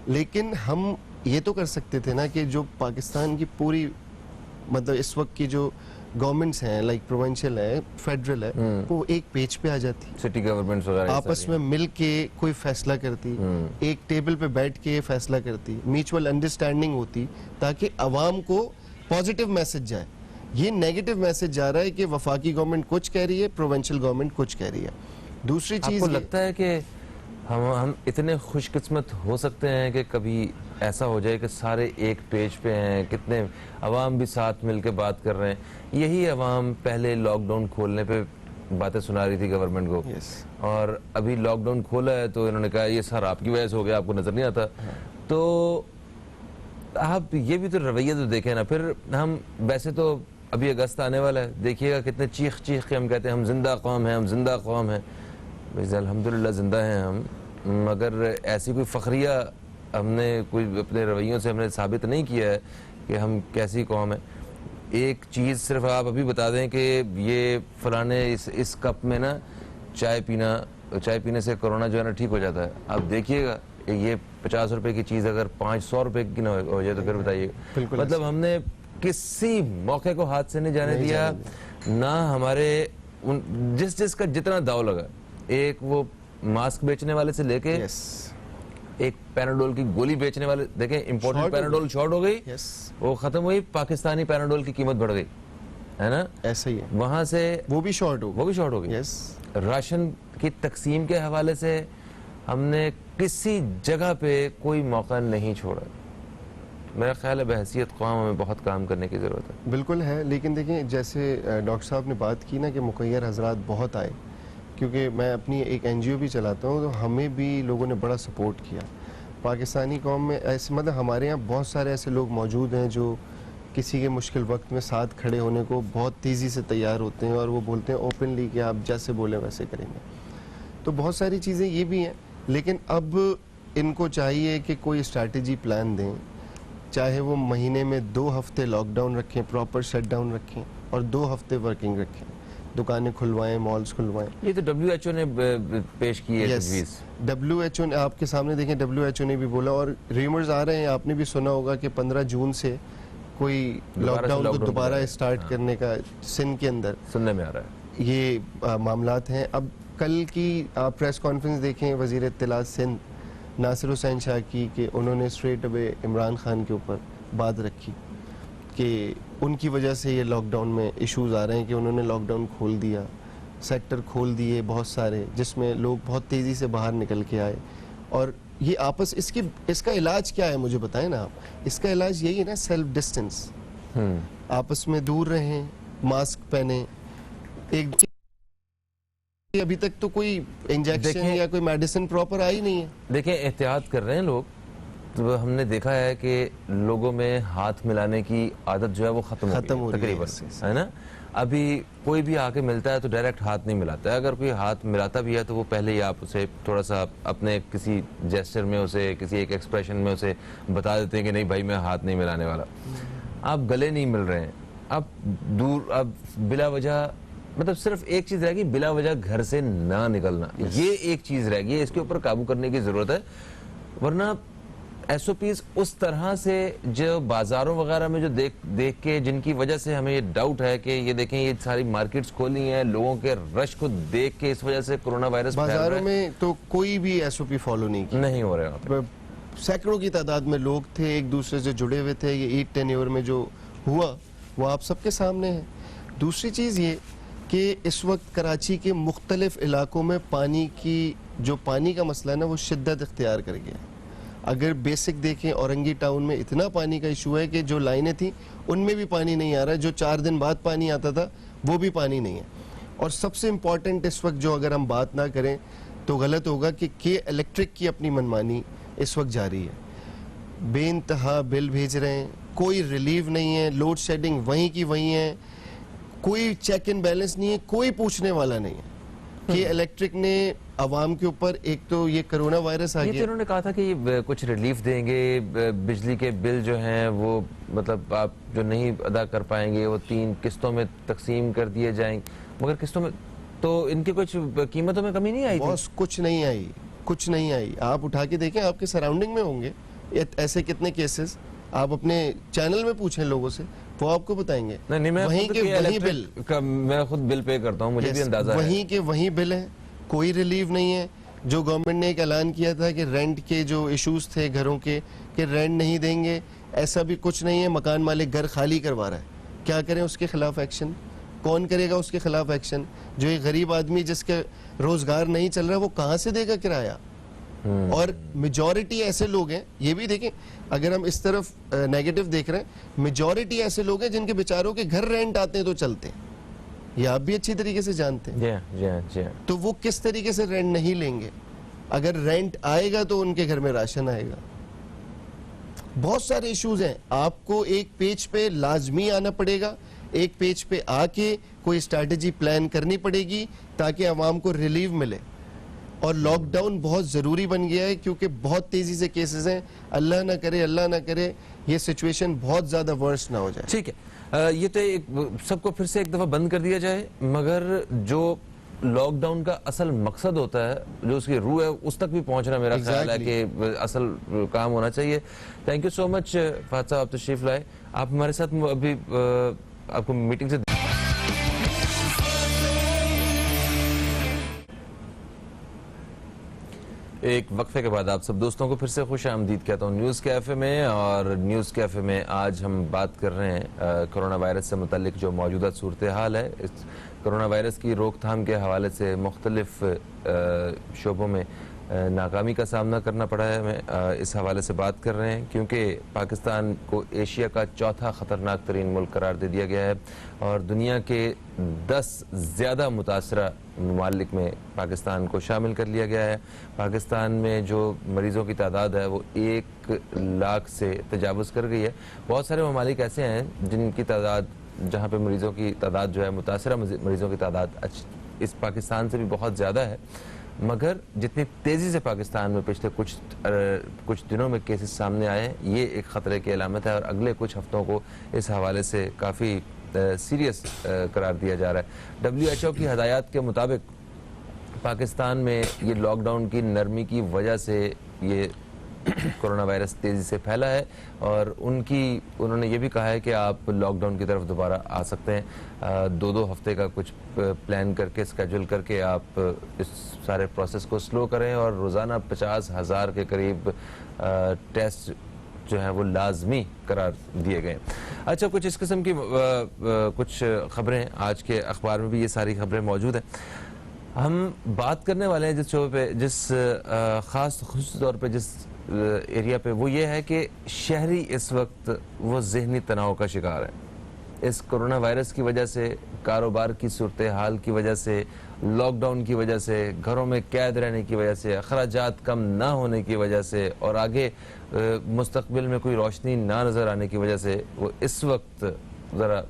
लेकिन हम ये तो कर सकते थे ना कि जो पाकिस्तान की पूरी मतलब इस वक्त की जो गवर्नमेंट्स हैं, लाइक प्रोविंशियल है, फेडरल है, वो एक पेज पे आ जाती,
सिटी गवर्नमेंट्स वगैरह
आपस में मिल के कोई फैसला करती, एक टेबल पे बैठ के फैसला करती, म्यूचुअल अंडरस्टैंडिंग होती, ताकि अवाम को पॉजिटिव मैसेज जाए। ये नेगेटिव मैसेज जा रहा है कि वफाकी गवर्नमेंट कुछ कह रही है, प्रोविंशियल गवर्नमेंट कुछ कह रही है। दूसरी चीज
आपको लगता है कि हम इतने खुशकिस्मत हो सकते हैं कि कभी ऐसा हो जाए कि सारे एक पेज पे हैं, कितने अवाम भी साथ मिलकर बात कर रहे हैं। यही अवाम पहले लॉकडाउन खोलने पे बातें सुना रही थी गवर्नमेंट को, और अभी लॉकडाउन खोला है तो इन्होंने कहा ये सर आपकी वजह से हो गया, आपको नजर नहीं आता। तो आप ये भी तो रवैया तो देखें ना। फिर हम वैसे तो अभी अगस्त आने वाला है, देखिएगा कितने चीख चीख के हम कहते हैं हम जिंदा कौम हैं, हम जिंदा कौम हैं। वैसे अल्हम्दुलिल्लाह जिंदा हैं हम, मगर ऐसी कोई फखरिया हमने कोई अपने रवैयों से हमने साबित नहीं किया है कि हम कैसी कौम है। एक चीज़ सिर्फ आप अभी बता दें कि ये फलाने इस कप में ना चाय पीने से कोरोना जो है ना ठीक हो जाता है। आप देखिएगा ये 50 रुपए की चीज़ अगर 500 रुपए की ना हो जाए तो फिर बताइए। मतलब हमने किसी मौके को हाथ से नहीं जाने दिया, ना हमारे जिसका जितना दाव लगा, एक वो मास्क बेचने वाले से लेके एक पैराडोल की गोली बेचने वाले, देखें इंपोर्टेड पैराडोल शॉर्ट हो गई, वो खत्म हुई, पाकिस्तानी पैराडोल की कीमत बढ़ गई, है ना,
ऐसा ही है।
वहां से
वो भी शॉर्ट हो गई।
राशन की तकसीम के हवाले से हमने किसी जगह पे कोई मौका नहीं छोड़ा। मेरा ख्याल है बहैसियत कौम हमें बहुत काम करने की ज़रूरत है।
बिल्कुल है, लेकिन देखिए जैसे डॉक्टर साहब ने बात की ना कि मुखय्यर हजरात बहुत आए, क्योंकि मैं अपनी एक NGO भी चलाता हूँ, तो हमें भी लोगों ने बड़ा सपोर्ट किया। पाकिस्तानी कौम में ऐसे मतलब हमारे यहाँ बहुत सारे ऐसे लोग मौजूद हैं जो किसी के मुश्किल वक्त में साथ खड़े होने को बहुत तेज़ी से तैयार होते हैं, और वो बोलते हैं ओपनली कि आप जैसे बोले वैसे करेंगे। तो बहुत सारी चीज़ें ये भी हैं, लेकिन अब इनको चाहिए कि कोई स्ट्रैटेजी प्लान दें, चाहे वो महीने में 2 हफ्ते लॉकडाउन रखें, प्रॉपर शटडाउन रखें, और 2 हफ्ते वर्किंग रखें, दुकानें खुलवाएं, मॉल्स खुलवाएं।
ये तो WHO ने पेश की है तजवीज़।
WHO ने आपके सामने देखें, WHO ने भी बोला, और र्यूमर्स आ रहे हैं, आपने भी सुना होगा कि 15 जून से कोई लॉकडाउन को दोबारा स्टार्ट करने का सिंध के अंदर
सुनने में आ रहा है।
ये मामलात हैं। अब कल की आप प्रेस कॉन्फ्रेंस देखें, वज़ीर इत्तलात सिंध नासिर हुसैन शाह की, कि उन्होंने स्ट्रेट अवे इमरान खान के ऊपर बात रखी कि उनकी वजह से ये लॉकडाउन में इश्यूज आ रहे हैं, कि उन्होंने लॉकडाउन खोल दिया, सेक्टर खोल दिए बहुत सारे, जिसमें लोग बहुत तेज़ी से बाहर निकल के आए। और ये आपस इसका इलाज क्या है मुझे बताएं ना आप। इसका इलाज यही है ना, सेल्फ डिस्टेंस, आपस में दूर रहें, मास्क पहने। एक अभी तक तो कोई इंजेक्शन या कोई मेडिसिन प्रॉपर आई नहीं है।
देखें एहतियात कर रहे हैं लोग, तो हमने देखा है कि लोगों में हाथ मिलाने की आदत जो है वो खत्म हो गई तकरीबन, है ना। अभी कोई भी आके मिलता है तो डायरेक्ट हाथ नहीं मिलाता है, अगर कोई हाथ मिलाता भी है तो वो पहले ही आप उसे थोड़ा सा अपने किसी जेस्चर में, उसे किसी एक एक्सप्रेशन में उसे बता देते हैं कि नहीं भाई मैं हाथ नहीं मिलाने वाला। आप गले नहीं मिल रहे हैं, आप दूर, अब बिला वजह, मतलब सिर्फ एक चीज रहेगी, बिला वजह घर से ना निकलना, ये एक चीज रहेगी, इसके ऊपर काबू करने की जरूरत है। वरना SOPs उस तरह से जो बाजारों वगैरह में जो देख के, जिनकी वजह से हमें ये डाउट है कि ये देखें ये सारी मार्केट्स खोली हैं, लोगों के रश को देख के इस वजह से कोरोना वायरस
बाजारों में तो कोई भी SOP फॉलो नहीं
हो रहा।
सैकड़ों की तादाद में लोग थे, एक दूसरे से जुड़े हुए थे। ये ईद टेन्योर में जो हुआ वो आप सबके सामने है। दूसरी चीज़ ये कि इस वक्त कराची के मुख्तलिफ इलाकों में पानी का मसला है ना, वो शिद्दत इख्तियार कर गया। अगर बेसिक देखें, औरंगी टाउन में इतना पानी का इशू है कि जो लाइनें थी उनमें भी पानी नहीं आ रहा है, जो 4 दिन बाद पानी आता था वो भी पानी नहीं है। और सबसे इम्पॉर्टेंट इस वक्त जो अगर हम बात ना करें तो गलत होगा कि इलेक्ट्रिक की अपनी मनमानी इस वक्त जारी है। बेइंतहा बिल भेज रहे हैं, कोई रिलीव नहीं है, लोड शेडिंग वहीं की वहीं है, कोई चेक इन बैलेंस नहीं है, कोई पूछने वाला नहीं है कि इलेक्ट्रिक ने आवाम के ऊपर एक तो ये कोरोना वायरस आ
ये तो
गया।
इन्होंने कहा था कि कुछ रिलीफ देंगे, बिजली के बिल जो हैं वो मतलब आप जो नहीं अदा कर पाएंगे वो 3 किस्तों में तकसीम कर दिए जाएंगे, मगर किस्तों में तो इनकी कुछ कीमतों में कमी नहीं आई थी।
बॉस कुछ नहीं आई, कुछ नहीं आई। आप उठा के देखें, आपके सराउंडिंग में होंगे ऐसे कितने केसेस, आप अपने चैनल में पूछें लोगों से, वो आपको बताएंगे।
नहीं, मैं
वहीं
खुद
के
भी
वहीं
इलेक्ट्रिक
बिल
का मैं खुद बिल पे करता हूँ, मुझे भी अंदाजा है।
वहीं के वहीं बिल है, कोई रिलीफ नहीं है। जो गवर्नमेंट ने एक ऐलान किया था कि रेंट के जो इश्यूज थे घरों के, कि रेंट नहीं देंगे, ऐसा भी कुछ नहीं है। मकान मालिक घर खाली करवा रहा है, क्या करें उसके खिलाफ एक्शन? कौन करेगा उसके खिलाफ एक्शन? जो एक गरीब आदमी जिसके रोजगार नहीं चल रहा, वो कहाँ से देगा किराया? और मेजॉरिटी ऐसे लोग हैं, ये भी देखें, अगर हम इस तरफ नेगेटिव देख रहे हैं, मेजॉरिटी ऐसे लोग हैं जिनके बेचारों के घर रेंट आते हैं तो चलते हैं, ये आप भी अच्छी तरीके से जानते हैं।
जी।
तो वो किस तरीके से रेंट नहीं लेंगे? अगर रेंट आएगा तो उनके घर में राशन आएगा। बहुत सारे इश्यूज हैं, आपको एक पेज पे लाजमी आना पड़ेगा, एक पेज पे आके कोई स्ट्रैटेजी प्लान करनी पड़ेगी ताकि आवाम को रिलीफ मिले। और लॉकडाउन बहुत ज़रूरी बन गया है क्योंकि बहुत तेज़ी से केसेस हैं। अल्लाह ना करे ये सिचुएशन बहुत ज़्यादा वर्स ना हो जाए।
ठीक है, ये तो एक सबको फिर से एक दफ़ा बंद कर दिया जाए, मगर जो लॉकडाउन का असल मकसद होता है, जो उसकी रूह है, उस तक भी पहुंचना मेरा ख्याल है कि असल काम होना चाहिए। Thank you so much Fahad Sahab, आप तशरीफ लाए। आप हमारे साथ अभी आपको मीटिंग से एक वक्फे के बाद आप सब दोस्तों को फिर से खुश आमदीद कहता हूँ न्यूज़ कैफ़े में। और न्यूज़ कैफ़े में आज हम बात कर रहे हैं कोरोना वायरस से मुतल्लिक जो मौजूदा सूरत हाल है। इस कोरोना वायरस की रोकथाम के हवाले से मुख्तलिफ शोबों में नाकामी का सामना करना पड़ा है। हमें इस हवाले से बात कर रहे हैं क्योंकि पाकिस्तान को एशिया का चौथा ख़तरनाक तरीन मुल्क करार दे दिया गया है और दुनिया के 10 ज़्यादा मुतासरा ममालिक में पाकिस्तान को शामिल कर लिया गया है। पाकिस्तान में जो मरीज़ों की तादाद है वो 1 लाख से तजावुज़ कर गई है। बहुत सारे ममालिक ऐसे हैं जिनकी तादाद, जहाँ पे मरीज़ों की तादाद जो है, मुतासरा मरीज़ों की तादाद इस पाकिस्तान से भी बहुत ज़्यादा है, मगर जितनी तेज़ी से पाकिस्तान में पिछले कुछ दिनों में केसेस सामने आए हैं, ये एक ख़तरे की अलामत है और अगले कुछ हफ्तों को इस हवाले से काफ़ी सीरियस करार दिया जा रहा है। WHO की हदायत के मुताबिक पाकिस्तान में ये लॉकडाउन की नरमी की वजह से ये कोरोना वायरस तेज़ी से फैला है और उन्होंने ये भी कहा है कि आप लॉकडाउन की तरफ दोबारा आ सकते हैं। 2-2 हफ्ते का कुछ प्लान करके, स्केड्यूल करके आप इस सारे प्रोसेस को स्लो करें और रोज़ाना 50,000 के करीब टेस्ट जो है वो लाजमी करार दिए गए। अच्छा, कुछ इस किस्म की कुछ खबरें आज के अखबार में भी ये सारी खबरें मौजूद हैं। हम बात करने वाले हैं जिस शो पे, जिस खास तौर पे जिस एरिया पे, वो ये है कि शहरी इस वक्त वो जहनी तनाव का शिकार है। इस कोरोना वायरस की वजह से, कारोबार की सूरत हाल की वजह से, लॉकडाउन की वजह से, घरों में कैद रहने की वजह से, अखराजात कम ना होने की वजह से और आगे मुस्तकबिल में कोई रोशनी ना नज़र आने की वजह से वो इस वक्त ज़रा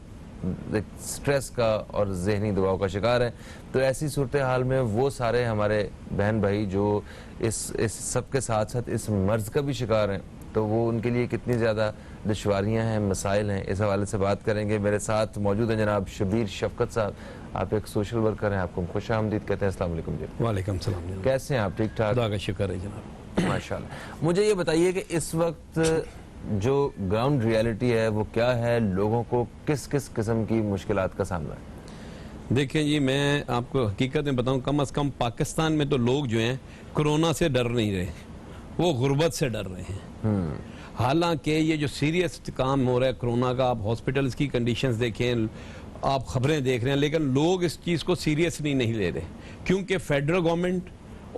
स्ट्रेस का और जहनी दबाव का शिकार है। तो ऐसी सूरत हाल में वो सारे हमारे बहन भाई जो इस सब के साथ साथ इस मर्ज का भी शिकार हैं, तो वो उनके लिए कितनी ज़्यादा दुश्वारियाँ हैं, मसाइल हैं, इस हवाले से बात करेंगे। मेरे साथ मौजूद हैं जनाब शबीर शफकत साहब। आप एक सोशल वर्कर हैं, आपको खुश आमदीद कहते हैं। अस्सलाम वालेकुम जी।
वालेकुम सलाम।
कैसे हैं आप? ठीक ठाक?
खुदा का शुक्र है जनाब।
माशाल्लाह। मुझे ये बताइए कि इस वक्त जो ग्राउंड रियलिटी है वो क्या है, लोगों को किस किस किस्म की मुश्किलात का सामना है?
देखें जी, मैं आपको हकीकत में बताऊं, कम से कम पाकिस्तान में तो लोग जो हैं कोरोना से डर नहीं रहे, वो गुर्बत से डर रहे हैं। हालांकि ये जो सीरियस काम हो रहा है कोरोना का, आप हॉस्पिटल्स की कंडीशंस देखें, आप खबरें देख रहे हैं, लेकिन लोग इस चीज़ को सीरियसली नहीं ले रहे क्योंकि फेडरल गवर्नमेंट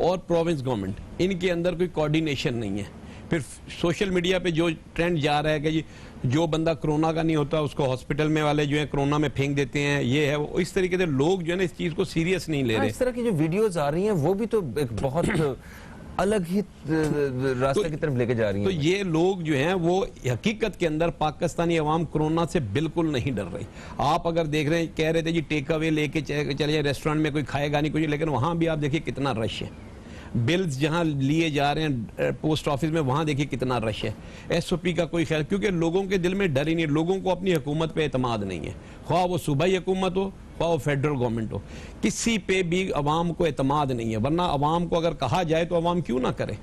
और प्रोविंस गवर्नमेंट, इनके अंदर कोई कोऑर्डिनेशन नहीं है। फिर सोशल मीडिया पे जो ट्रेंड जा रहा है कि जो बंदा कोरोना का नहीं होता उसको हॉस्पिटल में वाले जो है कोरोना में फेंक देते हैं, ये है वो, इस तरीके से लोग जो है ना इस चीज़ को सीरियस नहीं ले रहे।
इस तरह की जो वीडियोस आ रही हैं वो भी तो एक बहुत अलग ही रास्ते की तरफ लेके जा रही
तो
हैं।
ये लोग जो हैं वो हकीकत के अंदर पाकिस्तानी अवाम कोरोना से बिल्कुल नहीं डर रही। आप अगर देख रहे हैं, कह रहे थे जी टेक अवे लेके चले जाए, रेस्टोरेंट में कोई खाएगा नहीं कुछ, लेकिन वहां भी आप देखिए कितना रश है। बिल्स जहां लिए जा रहे हैं पोस्ट ऑफिस में, वहां देखिए कितना रश है। एसओपी का कोई ख्याल, क्योंकि लोगों के दिल में डर ही नहीं, लोगों को अपनी हुकूमत पे एतमाद नहीं है, ख्वाह वो सूबाई हुकूमत हो ख्वाह वो फेडरल गवर्नमेंट हो, किसी पे भी अवाम को एतमाद नहीं है। वरना अवाम को अगर कहा जाए तो अवाम क्यों ना करे।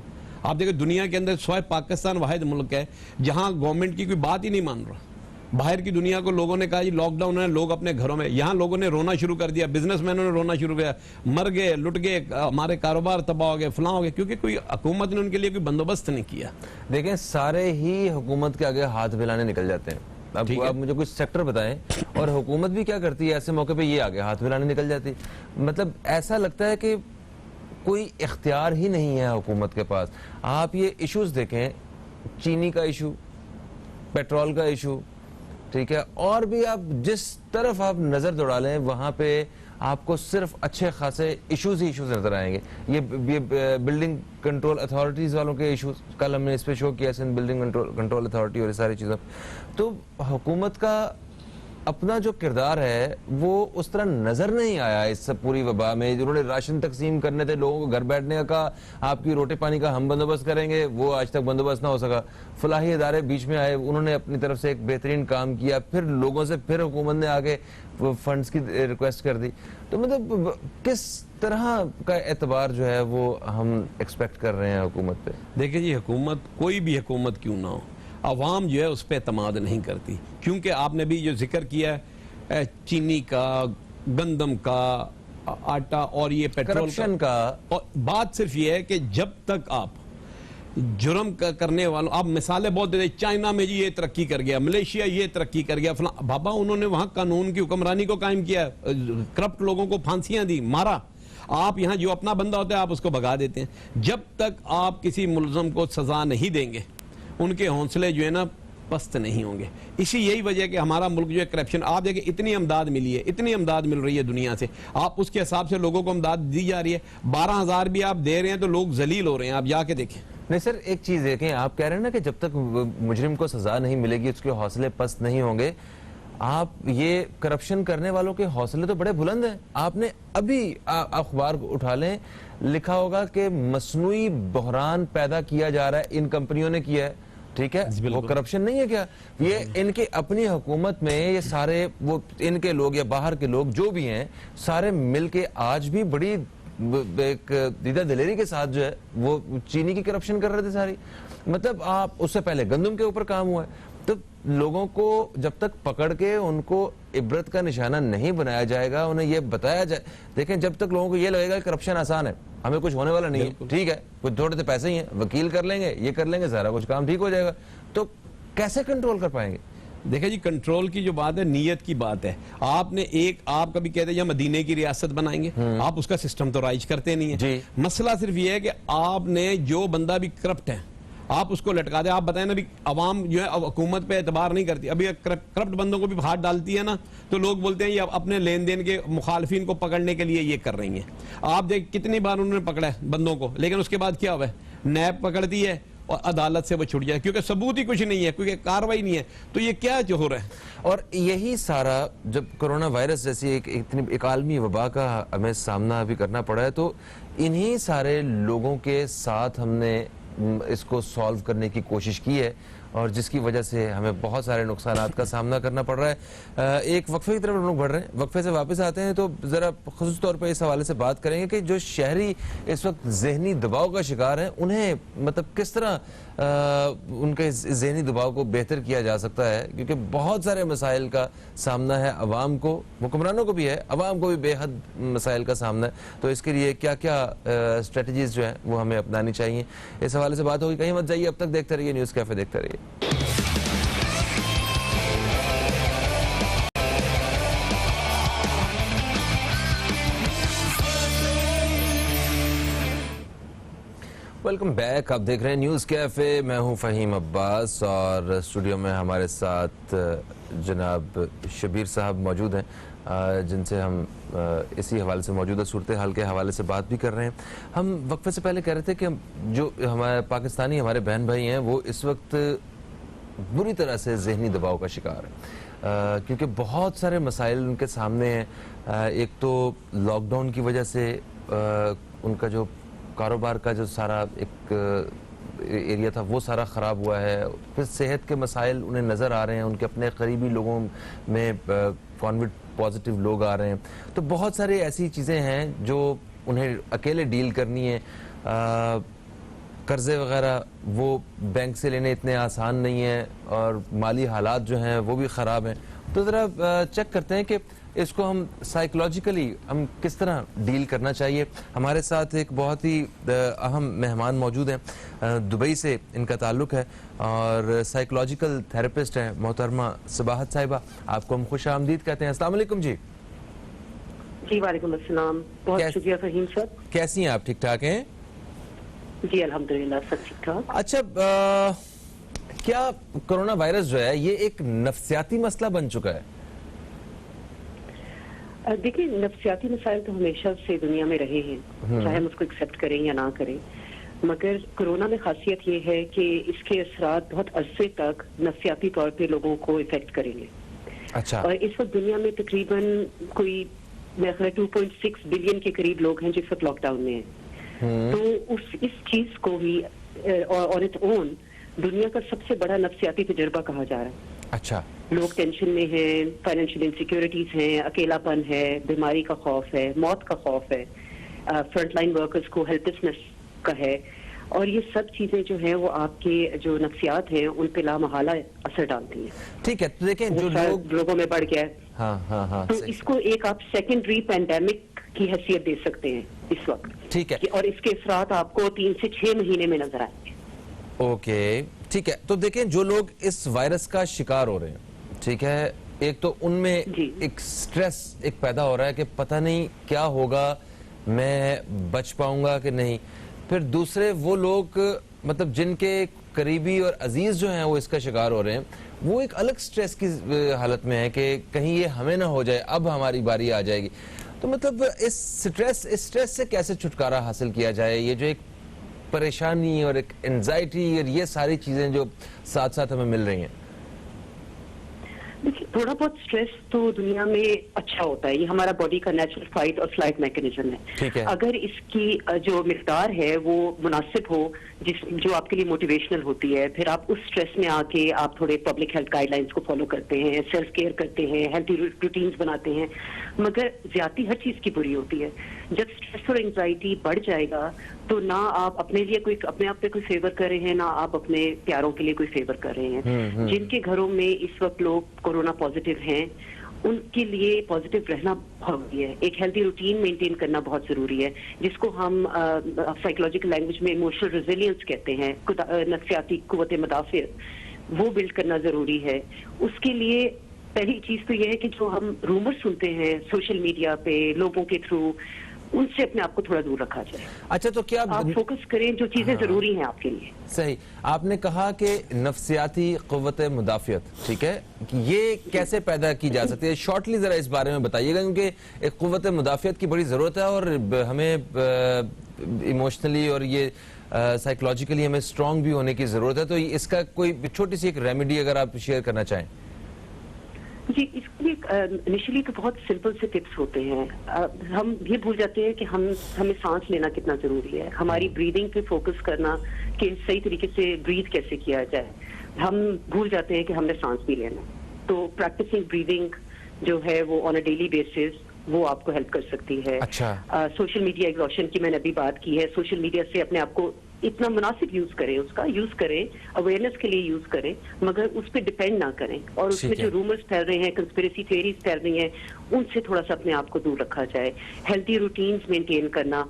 आप देखिए दुनिया के अंदर सिवाय पाकिस्तान वाहिद मुल्क है जहां गवर्नमेंट की कोई बात ही नहीं मान रहा। बाहर की दुनिया को लोगों ने कहा जी लॉकडाउन है, लोग अपने घरों में, यहाँ लोगों ने रोना शुरू कर दिया, बिजनेसमैनों ने रोना शुरू किया, मर गए, लुट गए, हमारे कारोबार तबाह हो गए, फलां हो गए, क्योंकि कोई हुकूमत ने उनके लिए कोई बंदोबस्त नहीं किया।
देखें सारे ही हुकूमत के आगे हाथ फैलाने निकल जाते हैं। अब आप मुझे कुछ सेक्टर बताएं, और हुकूमत भी क्या करती है ऐसे मौके पे, ये आगे हाथ फैलाने निकल जाती है। मतलब ऐसा लगता है कि कोई इख्तियार ही नहीं है हुकूमत के पास। आप ये इश्यूज देखें, चीनी का इशू, पेट्रोल का इशू, ठीक है, और भी आप जिस तरफ आप नजर दौड़ा लें वहां पे आपको सिर्फ अच्छे खासे इश्यूज ही इश्यूज नजर आएंगे। ये बिल्डिंग कंट्रोल अथॉरिटीज वालों के इश्यूज, कल हमने इस पे शो किया, सिंध बिल्डिंग कंट्रोल अथॉरिटी और ये सारी चीज़ें। तो हुकूमत का अपना जो किरदार है वो उस तरह नजर नहीं आया इस सब पूरी वबा में। जिन्होंने राशन तकसीम करने थे, लोगों को घर बैठने का कहा, आपकी रोटी पानी का हम बंदोबस्त करेंगे, वो आज तक बंदोबस्त ना हो सका। फलाही इदारे बीच में आए, उन्होंने अपनी तरफ से एक बेहतरीन काम किया, फिर लोगों से फिर हुकूमत ने आगे फंड्स की रिक्वेस्ट कर दी। तो मतलब किस तरह का एतबार जो है वो हम एक्सपेक्ट कर रहे हैं हुकूमत पे?
देखिए जी, हुकूमत कोई भी हुकूमत क्यों ना हो, अवाम जो है उस पर एतमाद नहीं करती। क्योंकि आपने भी जो जिक्र किया है चीनी का, गंदम का, आटा और ये पेट्रोल
करप्शन का,
और बात सिर्फ ये है कि जब तक आप जुर्म करने वालों, आप मिसालें बहुत देते, चाइना में जी ये तरक्की कर गया, मलेशिया ये तरक्की कर गया, फला बाबा उन्होंने वहां कानून की हुक्मरानी को कायम किया, करप्ट लोगों को फांसियां दी, मारा। आप यहाँ जो अपना बंदा होता है आप उसको भगा देते हैं। जब तक आप किसी मुलजम को सजा नहीं देंगे उनके हौसले जो है ना पस्त नहीं होंगे। इसी यही वजह कि हमारा मुल्क जो है करप्शन, आप देखिए इतनी अमदाद मिली है, इतनी अमदाद मिल रही है दुनिया से, आप उसके हिसाब से लोगों को अमदाद दी जा रही है। 12,000 भी आप दे रहे हैं तो लोग जलील हो रहे हैं, आप जाके देखें।
नहीं सर, एक चीज देखें, आप कह रहे हैं ना कि जब तक मुजरिम को सजा नहीं मिलेगी उसके हौसले पस्त नहीं होंगे। आप ये करप्शन करने वालों के हौसले तो बड़े बुलंद हैं। आपने अभी अखबार उठा लें, लिखा होगा कि मसनूई बहरान पैदा किया जा रहा है, इन कंपनियों ने किया है, ठीक है, वो करप्शन नहीं है क्या? ये इनके अपनी हुकूमत में ये सारे वो इनके लोग या बाहर के लोग जो भी हैं सारे मिलके आज भी बड़ी एक दीदा दिलेरी के साथ जो है वो चीनी की करप्शन कर रहे थे सारी। मतलब आप उससे पहले गंदम के ऊपर काम हुआ है। तो लोगों को जब तक पकड़ के उनको इबरत का निशाना नहीं बनाया जाएगा, उन्हें ये बताया जाए, देखें जब तक लोगों को ये लगेगा कि करप्शन आसान है, हमें कुछ होने वाला नहीं है, ठीक है, कुछ थोड़े से पैसे ही हैं, वकील कर लेंगे, ये कर लेंगे, सारा कुछ काम ठीक हो जाएगा, तो कैसे कंट्रोल कर पाएंगे?
देखिए जी, कंट्रोल की जो बात है नीयत की बात है। आपने आप कभी कहते हैं मदीने की रियासत बनाएंगे, आप उसका सिस्टम तो राइज करते नहीं है। मसला सिर्फ ये है कि आपने जो बंदा भी करप्ट है आप उसको लटका दे। आप बताएं ना, अभी अवाम जो है हुकूमत पे एतबार नहीं करती, अभी करप्ट बंदों को भी हाथ डालती है ना तो लोग बोलते हैं ये अपने लेन देन के मुखालफिन को पकड़ने के लिए ये कर रही हैं। आप देख कितनी बार उन्होंने पकड़ा है बंदों को, लेकिन उसके बाद क्या हुआ है, नैब पकड़ती है और अदालत से वो छुट जाए, क्योंकि सबूत ही कुछ नहीं है, क्योंकि कार्रवाई नहीं है। तो ये क्या जो हो रहा है?
और यही सारा जब कोरोना वायरस जैसी एक आलमी वबा का हमें सामना भी करना पड़ा है, तो इन्हीं सारे लोगों के साथ हमने इसको सॉल्व करने की कोशिश की है और जिसकी वजह से हमें बहुत सारे नुकसानात का सामना करना पड़ रहा है। एक वक्फे की तरफ हम लोग बढ़ रहे हैं, वक्फे से वापस आते हैं तो ज़रा ख़ुसूस तौर पर इस हवाले से बात करेंगे कि जो शहरी इस वक्त जहनी दबाव का शिकार हैं उन्हें मतलब किस तरह उनके जहनी दबाव को बेहतर किया जा सकता है, क्योंकि बहुत सारे मसाइल का सामना है अवाम को, हुक्मरानों को भी है, अवाम को भी बेहद मसाइल का सामना है। तो इसके लिए क्या क्या स्ट्रेटजीज जो हैं वो हमें अपनानी चाहिए, इस हवाले से बात होगी। कहीं मत जाइए, अब तक देखते रहिए न्यूज़ कैफे, देखते रहिए। Welcome back. आप देख रहे हैं न्यूज़ कैफे। मैं हूं फ़हीम अब्बास और स्टूडियो में हमारे साथ जनाब शबीर साहब मौजूद हैं, जिनसे हम इसी हवाले से मौजूदा सूरत हाल के हवाले से बात भी कर रहे हैं। हम वक्फे से पहले कह रहे थे कि जो हमारे पाकिस्तानी हमारे बहन भाई हैं वो इस वक्त बुरी तरह से ज़हनी दबाव का शिकार है, क्योंकि बहुत सारे मसाइल उनके सामने हैं। एक तो लॉकडाउन की वजह से उनका जो कारोबार का जो सारा एक एरिया था वो सारा ख़राब हुआ है। फिर सेहत के मसाइल उन्हें नज़र आ रहे हैं, उनके अपने करीबी लोगों में कोविड पॉजिटिव लोग आ रहे हैं। तो बहुत सारी ऐसी चीज़ें हैं जो उन्हें अकेले डील करनी है। कर्ज़े वगैरह वो बैंक से लेने इतने आसान नहीं है और माली हालात जो हैं वो भी ख़राब हैं। तो ज़रा चेक करते हैं कि इसको हम साइकोलॉजिकली हम किस तरह डील करना चाहिए। हमारे साथ एक बहुत ही अहम मेहमान मौजूद हैं, दुबई से इनका ताल्लुक़ है और साइकोलॉजिकल थेरेपिस्ट हैं मोहतरमा सबाहत साहिबा। आपको हम खुश आमदीद कहते हैं। अस्सलाम वालेकुम जी।
जी वालेकुम अस्सलाम। बहुत शुक्रिया फहीम साहब।
कैसी हैं आप? ठीक ठाक हैं?
जी अल्हम्दुलिल्लाह सब ठीक ठाक।
अच्छा, क्या कोरोना वायरस जो है ये एक नफ्सियाती मसला बन चुका है?
देखिए, नफ्सियाती मसाइल तो हमेशा से दुनिया में रहे हैं, चाहे हम उसको एक्सेप्ट करें या ना करें। मगर कोरोना में खासियत ये है कि इसके असरात बहुत अरसे तक नफ्सियाती तौर पे लोगों को इफेक्ट करेंगे।
अच्छा।
और इस वक्त दुनिया में तकरीबन कोई मेरे ख्याल 2.6 बिलियन के करीब लोग हैं जिस वक्त लॉकडाउन में हैं। तो इस चीज को ही ऑन इट्स ओन दुनिया का सबसे बड़ा नफ्सियाती तजुर्बा कहा जा रहा है।
अच्छा।
लोग टेंशन में हैं, फाइनेंशियल इनसिक्योरिटीज हैं, अकेलापन है, बीमारी का खौफ है, मौत का खौफ है, फ्रंटलाइन वर्कर्स को हेल्पलेसनेस का है। और ये सब चीजें जो हैं वो आपके जो नफ्सियात हैं उन पे लामहला असर डालती हैं।
ठीक है, तो देखें जो
लोगों में बढ़ गया है।
हाँ,
तो इसको एक आप सेकेंडरी पैंडेमिक की हैसियत दे सकते हैं इस वक्त।
ठीक है।
और इसके असरात आपको 3 से 6 महीने में नजर आएंगे।
ओके, ठीक है। तो देखें जो लोग इस वायरस का शिकार हो रहे हैं, ठीक है, एक तो उनमें एक स्ट्रेस एक पैदा हो रहा है कि पता नहीं क्या होगा, मैं बच पाऊंगा कि नहीं। फिर दूसरे वो लोग मतलब जिनके करीबी और अजीज जो हैं वो इसका शिकार हो रहे हैं, वो एक अलग स्ट्रेस की हालत में है कि कहीं ये हमें ना हो जाए, अब हमारी बारी आ जाएगी। तो मतलब इस स्ट्रेस से कैसे छुटकारा हासिल किया जाए? ये जो एक परेशानी और एक एंजाइटी और ये सारी चीजें जो साथ साथ हमें मिल रही हैं।
देखिए, थोड़ा बहुत स्ट्रेस तो दुनिया में अच्छा होता है, ये हमारा बॉडी का नेचुरल फाइट और फ्लाइट मैकेनिज्म है। अगर इसकी जो मिकदार है वो मुनासिब हो, जो आपके लिए मोटिवेशनल होती है, फिर आप उस स्ट्रेस में आके आप थोड़े पब्लिक हेल्थ गाइडलाइंस को फॉलो करते हैं, सेल्फ केयर करते हैं, हेल्थी रूटीन्स बनाते हैं। मगर ज्यादा हर चीज की बुरी होती है। जब स्ट्रेस और एंजाइटी बढ़ जाएगा तो ना आप अपने लिए कोई अपने आप पे कोई फेवर कर रहे हैं, ना आप अपने प्यारों के लिए कोई फेवर कर रहे हैं। जिनके घरों में इस वक्त लोग कोरोना पॉजिटिव हैं उनके लिए पॉजिटिव रहना बहुत जरूरी है। एक हेल्दी रूटीन मेंटेन करना बहुत जरूरी है, जिसको हम साइकोलॉजिकल लैंग्वेज में इमोशनल रेजिलियंस कहते हैं, नफ्सियाती कुव्वत मदाफियत, वो बिल्ड करना जरूरी है। उसके लिए पहली चीज तो यह है कि जो हम रूमर सुनते हैं सोशल मीडिया पे लोगों के थ्रू, उनसे अपने आप को थोड़ा दूर रखा जाए।
अच्छा, तो क्या
आप फोकस करें जो चीजें जरूरी हैं आपके लिए।
सही। आपने कहा कि नफ्सियाती कुव्वत मुदाफियत, ठीक है, ये कैसे पैदा की जा सकती है? शॉर्टली जरा इस बारे में बताइएगा, क्योंकि एक कुव्वत मुदाफियत की बड़ी जरूरत है और हमें इमोशनली और ये साइकोलॉजिकली हमें स्ट्रांग भी होने की जरूरत है। तो इसका कोई छोटी सी एक रेमेडी अगर आप शेयर करना चाहें।
जी, इसके लिए इनिशियली तो बहुत सिंपल से टिप्स होते हैं। हम ये भूल जाते हैं कि हमें सांस लेना कितना जरूरी है, हमारी ब्रीदिंग पे फोकस करना कि सही तरीके से ब्रीथ कैसे किया जाए। हम भूल जाते हैं कि हमने सांस भी लेना। तो प्रैक्टिसिंग ब्रीदिंग जो है वो ऑन अ डेली बेसिस वो आपको हेल्प कर सकती है।
अच्छा।
सोशल मीडिया एग्जॉशन की मैंने अभी बात की है। सोशल मीडिया से अपने आप को इतना मुनासिब यूज करें, उसका यूज करें, अवेयरनेस के लिए यूज करें, मगर उस पर डिपेंड ना करें। और उसमें जो रूमर्स फैल रहे हैं, कंस्पिरेसी थ्योरीज फैल रही हैं, उनसे थोड़ा सा अपने आप को दूर रखा जाए। हेल्थी रूटीन्स मेंटेन करना,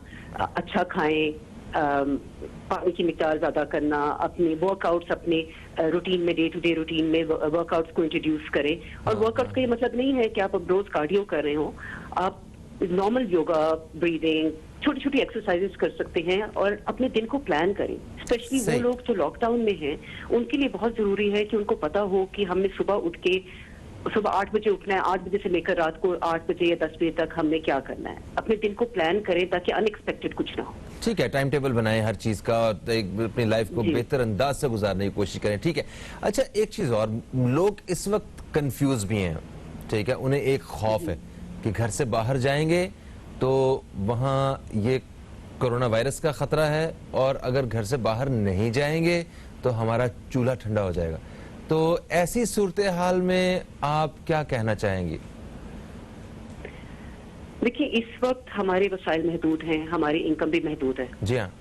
अच्छा खाएं, पानी की मिकदार ज्यादा करना, अपने वर्कआउट्स अपने रूटीन में, डे टू डे रूटीन में वर्कआउट्स को इंट्रोड्यूस करें। और वर्कआउट्स का ये मतलब नहीं है कि आप अब रोज कार्डियो कर रहे हो, आप नॉर्मल योगा, ब्रीदिंग, छोटी छोटी एक्सरसाइजेस कर सकते हैं और अपने दिन को प्लान करें। स्पेशली वो लोग जो लॉकडाउन में हैं, उनके लिए बहुत जरूरी है कि उनको पता हो कि हमने सुबह उठ के सुबह 8 बजे उठना है, 8 बजे से लेकर रात को 8 बजे या 10 बजे तक हमने क्या करना है। अपने दिन को प्लान करें ताकि अनएक्सपेक्टेड कुछ ना हो।
ठीक है, टाइम टेबल बनाएं हर चीज का और अपनी लाइफ को बेहतर अंदाज से गुजारने की कोशिश करें। ठीक है, अच्छा एक चीज और, लोग इस वक्त कंफ्यूज भी हैं। ठीक है, उन्हें एक खौफ है कि घर से बाहर जाएंगे तो वहाँ ये कोरोना वायरस का खतरा है, और अगर घर से बाहर नहीं जाएंगे तो हमारा चूल्हा ठंडा हो जाएगा। तो ऐसी सूरत हाल में आप क्या कहना चाहेंगी?
देखिए, इस वक्त हमारे वसाइल महदूद हैं, हमारी इनकम भी महदूद है।
जी हाँ।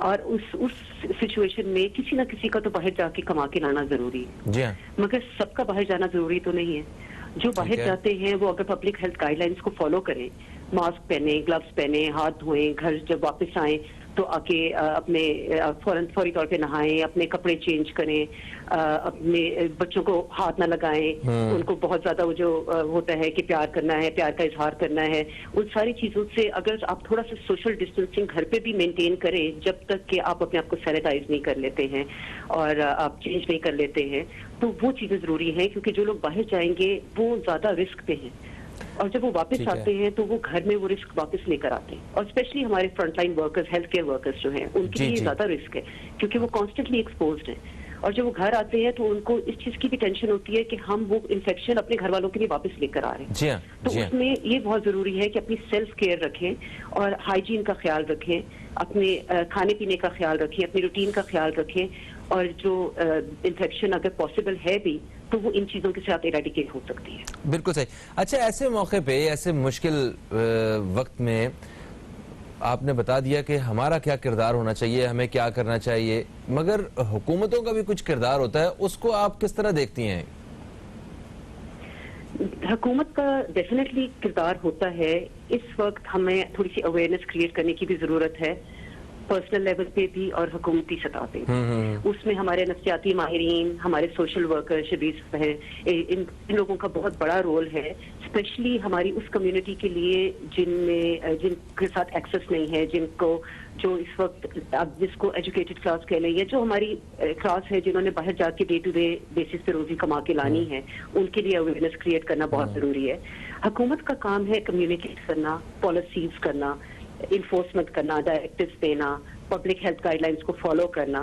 और उस सिचुएशन में किसी ना किसी का तो बाहर जाके कमा के लाना जरूरी है।
जी हाँ।
मगर सबका बाहर जाना जरूरी तो नहीं है। जो बाहर जाते हैं वो अगर पब्लिक हेल्थ गाइडलाइंस को फॉलो करें, मास्क पहने, ग्लव्स पहने, हाथ धोएं, घर जब वापस आए तो आके अपने फौरी तौर पे नहाएं, अपने कपड़े चेंज करें, अपने बच्चों को हाथ ना लगाएं, उनको बहुत ज्यादा वो जो होता है कि प्यार करना है, प्यार का इजहार करना है, उन सारी चीजों से अगर आप थोड़ा सा सोशल डिस्टेंसिंग घर पे भी मेंटेन करें, जब तक कि आप अपने आप को सैनिटाइज नहीं कर लेते हैं और आप चेंज नहीं कर लेते हैं, तो वो चीजें जरूरी हैं। क्योंकि जो लोग बाहर जाएंगे वो ज्यादा रिस्क पे हैं, और जब वो वापस आते हैं तो वो घर में वो रिस्क वापस लेकर आते हैं। और स्पेशली हमारे frontline workers, health care workers जो हैं, उनके लिए ज्यादा रिस्क है क्योंकि वो कॉन्स्टेंटली एक्सपोज्ड हैं। और जब वो घर आते हैं तो उनको इस चीज की भी टेंशन होती है कि हम वो इन्फेक्शन अपने घर वालों के लिए वापस लेकर आ रहे हैं। तो उसमें ये बहुत जरूरी है कि अपनी सेल्फ केयर रखें और हाइजीन का ख्याल रखें, अपने खाने पीने का ख्याल रखें, अपनी रूटीन का ख्याल रखें, और जो इन्फेक्शन अगर पॉसिबल है भी तो वो इन चीजों के साथ इरेडिकेट हो सकती है।
बिल्कुल सही। अच्छा, ऐसे मौके पे, ऐसे मुश्किल वक्त में आपने बता दिया कि हमारा क्या किरदार होना चाहिए, हमें क्या करना चाहिए, मगर हुकूमतों का भी कुछ किरदार होता है, उसको आप किस तरह देखती हैं?
हुकूमत का डेफिनेटली किरदार होता है। इस वक्त हमें थोड़ी सी अवेयरनेस क्रिएट करने की भी जरूरत है, पर्सनल लेवल पे भी और हुकूमती सतह पे। उसमें हमारे नफ्सियाती माहिरीन, हमारे सोशल वर्कर, शबीर हैं, इन लोगों का बहुत बड़ा रोल है। स्पेशली हमारी उस कम्युनिटी के लिए जिनके साथ एक्सेस नहीं है, जिनको जो इस वक्त अब जिसको एजुकेटेड क्लास कह लें, या जो हमारी क्लास है जिन्होंने बाहर जाके डे टू डे बेसिस पे रोजी कमा के लानी है, उनके लिए अवेयरनेस क्रिएट करना बहुत जरूरी है। हुकूमत का काम है कम्युनिकेट करना, पॉलिसीज करना, इन्फोर्समेंट करना, डायरेक्टिव्स देना, पब्लिक हेल्थ गाइडलाइंस को फॉलो करना,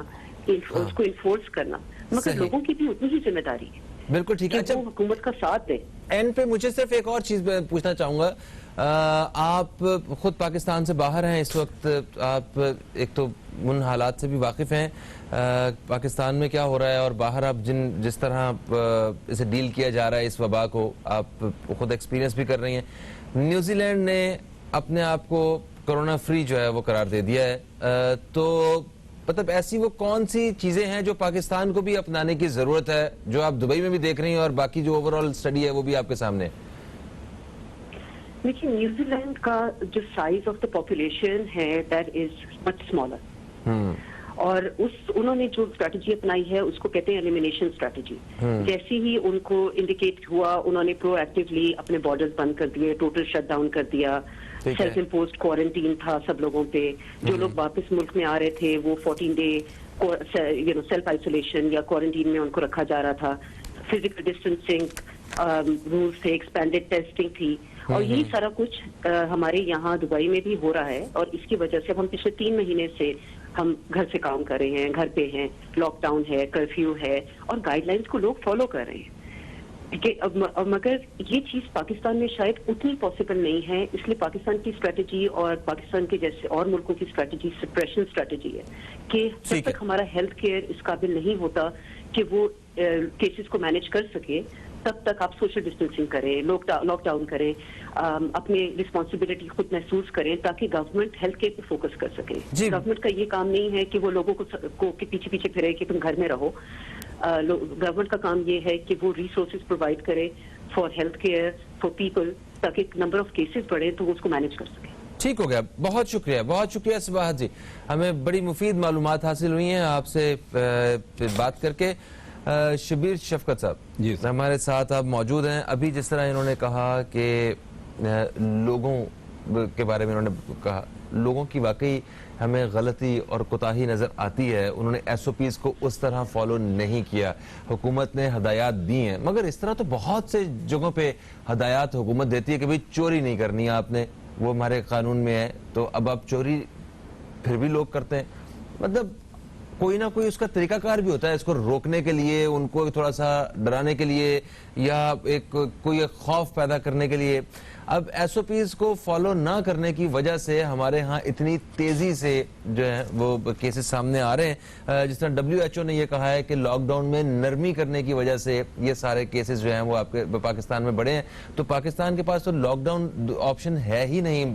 उसको इन्फोर्स करना, मगर लोगों की भी उतनी ही जिम्मेदारी है।
बिल्कुल ठीक है।
अच्छा, हुकूमत का साथ दे।
एंड पे मुझे सिर्फ एक और चीज पूछना चाहूंगा, आप खुद पाकिस्तान से बाहर हैं इस वक्त, आप एक तो उन हालात से भी वाकिफ हैं पाकिस्तान में क्या हो रहा है, और बाहर आप जिस तरह इसे डील किया जा रहा है इस वबा को, आप खुद एक्सपीरियंस भी कर रही हैं। न्यूजीलैंड ने अपने आप को कोरोना फ्री जो है वो करार दे दिया है, तो मतलब ऐसी वो कौन सी चीजें हैं जो पाकिस्तान को भी अपनाने की जरूरत है, जो आप दुबई में भी देख रही हैं और बाकी जो ओवरऑल स्टडी है वो भी आपके सामने है?
देखिए, न्यूजीलैंड का जो साइज ऑफ द पॉपुलेशन है दैट इज मच स्मॉलर, और उन्होंने जो स्ट्रेटजी अपनाई है उसको कहते हैं एलिमिनेशन स्ट्रेटजी। जैसे ही उनको इंडिकेट हुआ, उन्होंने प्रोएक्टिवली अपने बॉर्डर्स बंद कर दिए, टोटल शटडाउन कर दिया, सेल्फ इम्पोज्ड क्वारंटीन था सब लोगों पे। जो लोग वापस मुल्क में आ रहे थे वो 14 डे सेल्फ आइसोलेशन या क्वारंटीन में उनको रखा जा रहा था। फिजिकल डिस्टेंसिंग रूल्स थे, एक्सपेंडेड टेस्टिंग थी, और यही सारा कुछ हमारे यहाँ दुबई में भी हो रहा है। और इसकी वजह से अब हम पिछले 3 महीने से हम घर से काम कर रहे हैं, घर पे हैं, लॉकडाउन है, कर्फ्यू है, और गाइडलाइंस को लोग फॉलो कर रहे हैं। मगर ये चीज पाकिस्तान में शायद उतनी पॉसिबल नहीं है, इसलिए पाकिस्तान की स्ट्रेटजी और पाकिस्तान के जैसे और मुल्कों की स्ट्रेटजी सप्रेशन स्ट्रेटजी है कि जब तक हमारा हेल्थ केयर इस काबिल नहीं होता कि वो केसेस को मैनेज कर सके, तब तक आप सोशल डिस्टेंसिंग करें, लॉकडाउन करें, अपनी रिस्पॉन्सिबिलिटी खुद महसूस करें, ताकि गवर्नमेंट हेल्थ केयर पे फोकस कर सके। गवर्नमेंट का ये काम नहीं है कि वो लोगों को पीछे पीछे फिरे कि तुम घर में रहो। गवर्नमेंट का काम ये है कि वो रिसोर्सेज प्रोवाइड करे for health care, for people, ताकि नंबर ऑफ केसेस बढ़े तो वो उसको मैनेज कर सके।
ठीक हो गया, बहुत शुक्रिया सबाहत जी, हमें बड़ी मुफीद मालूमात हासिल हुई हैं आपसे बात करके। शबीर शफकत साहब हमारे साथ आप मौजूद हैं। अभी जिस तरह इन्होंने कहा कि लोगों के बारे में उन्होंने कहा, लोगों की वाकई हमें गलती और कोताही नज़र आती है। उन्होंने SOPs को उस तरह फॉलो नहीं किया, हुकूमत ने हदायत दी हैं, मगर इस तरह तो बहुत से जगहों पे हदायत हुकूमत देती है कि भाई चोरी नहीं करनी है आपने, वो हमारे कानून में है, तो अब आप चोरी फिर भी लोग करते हैं। मतलब कोई ना कोई उसका तरीकाकार भी होता है इसको रोकने के लिए, उनको थोड़ा सा डराने के लिए, या कोई एक खौफ पैदा करने के लिए। अब SOPs को फॉलो ना करने की वजह से हमारे यहाँ इतनी तेजी से जो है वो केसेस सामने आ रहे हैं। जिस तरह WHO ने ये कहा है कि लॉकडाउन में नरमी करने की वजह से ये सारे केसेस जो हैं वो आपके पाकिस्तान में बढ़े हैं। तो पाकिस्तान के पास तो लॉकडाउन ऑप्शन है ही नहीं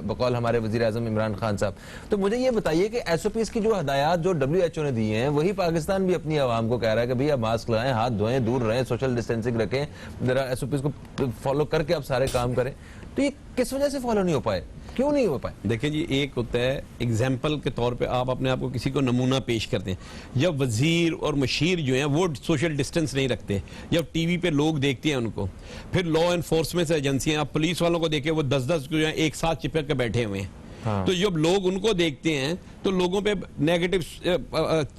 बकौल हमारे वज़ीर-ए-आज़म इमरान खान साहब। तो मुझे ये बताइए कि SOPs की जो हदायत जो WHO ने दी हैं वही पाकिस्तान भी अपनी आवाम को कह रहा है कि भैया मास्क लगाएं, हाथ धोएं, दूर रहें, सोशल डिस्टेंसिंग रखें, जरा SOPs को फॉलो करके आप सारे काम करें। तो ये किस वजह से फॉलो नहीं हो पाए, क्यों नहीं हो पाए?
देखिए जी, एक होता है एग्जाम्पल के तौर पे आप अपने आप को किसी को नमूना पेश करते हैं। जब वजीर और मशीर जो हैं वो सोशल डिस्टेंस नहीं रखते, जब टीवी पे लोग देखते हैं उनको, फिर लॉ एनफोर्समेंट एजेंसियां, आप पुलिस वालों को देखें वो 10-10 जो हैं एक साथ चिपक के बैठे हुए हैं। हाँ। तो जब लोग उनको देखते हैं तो लोगों पे नेगेटिव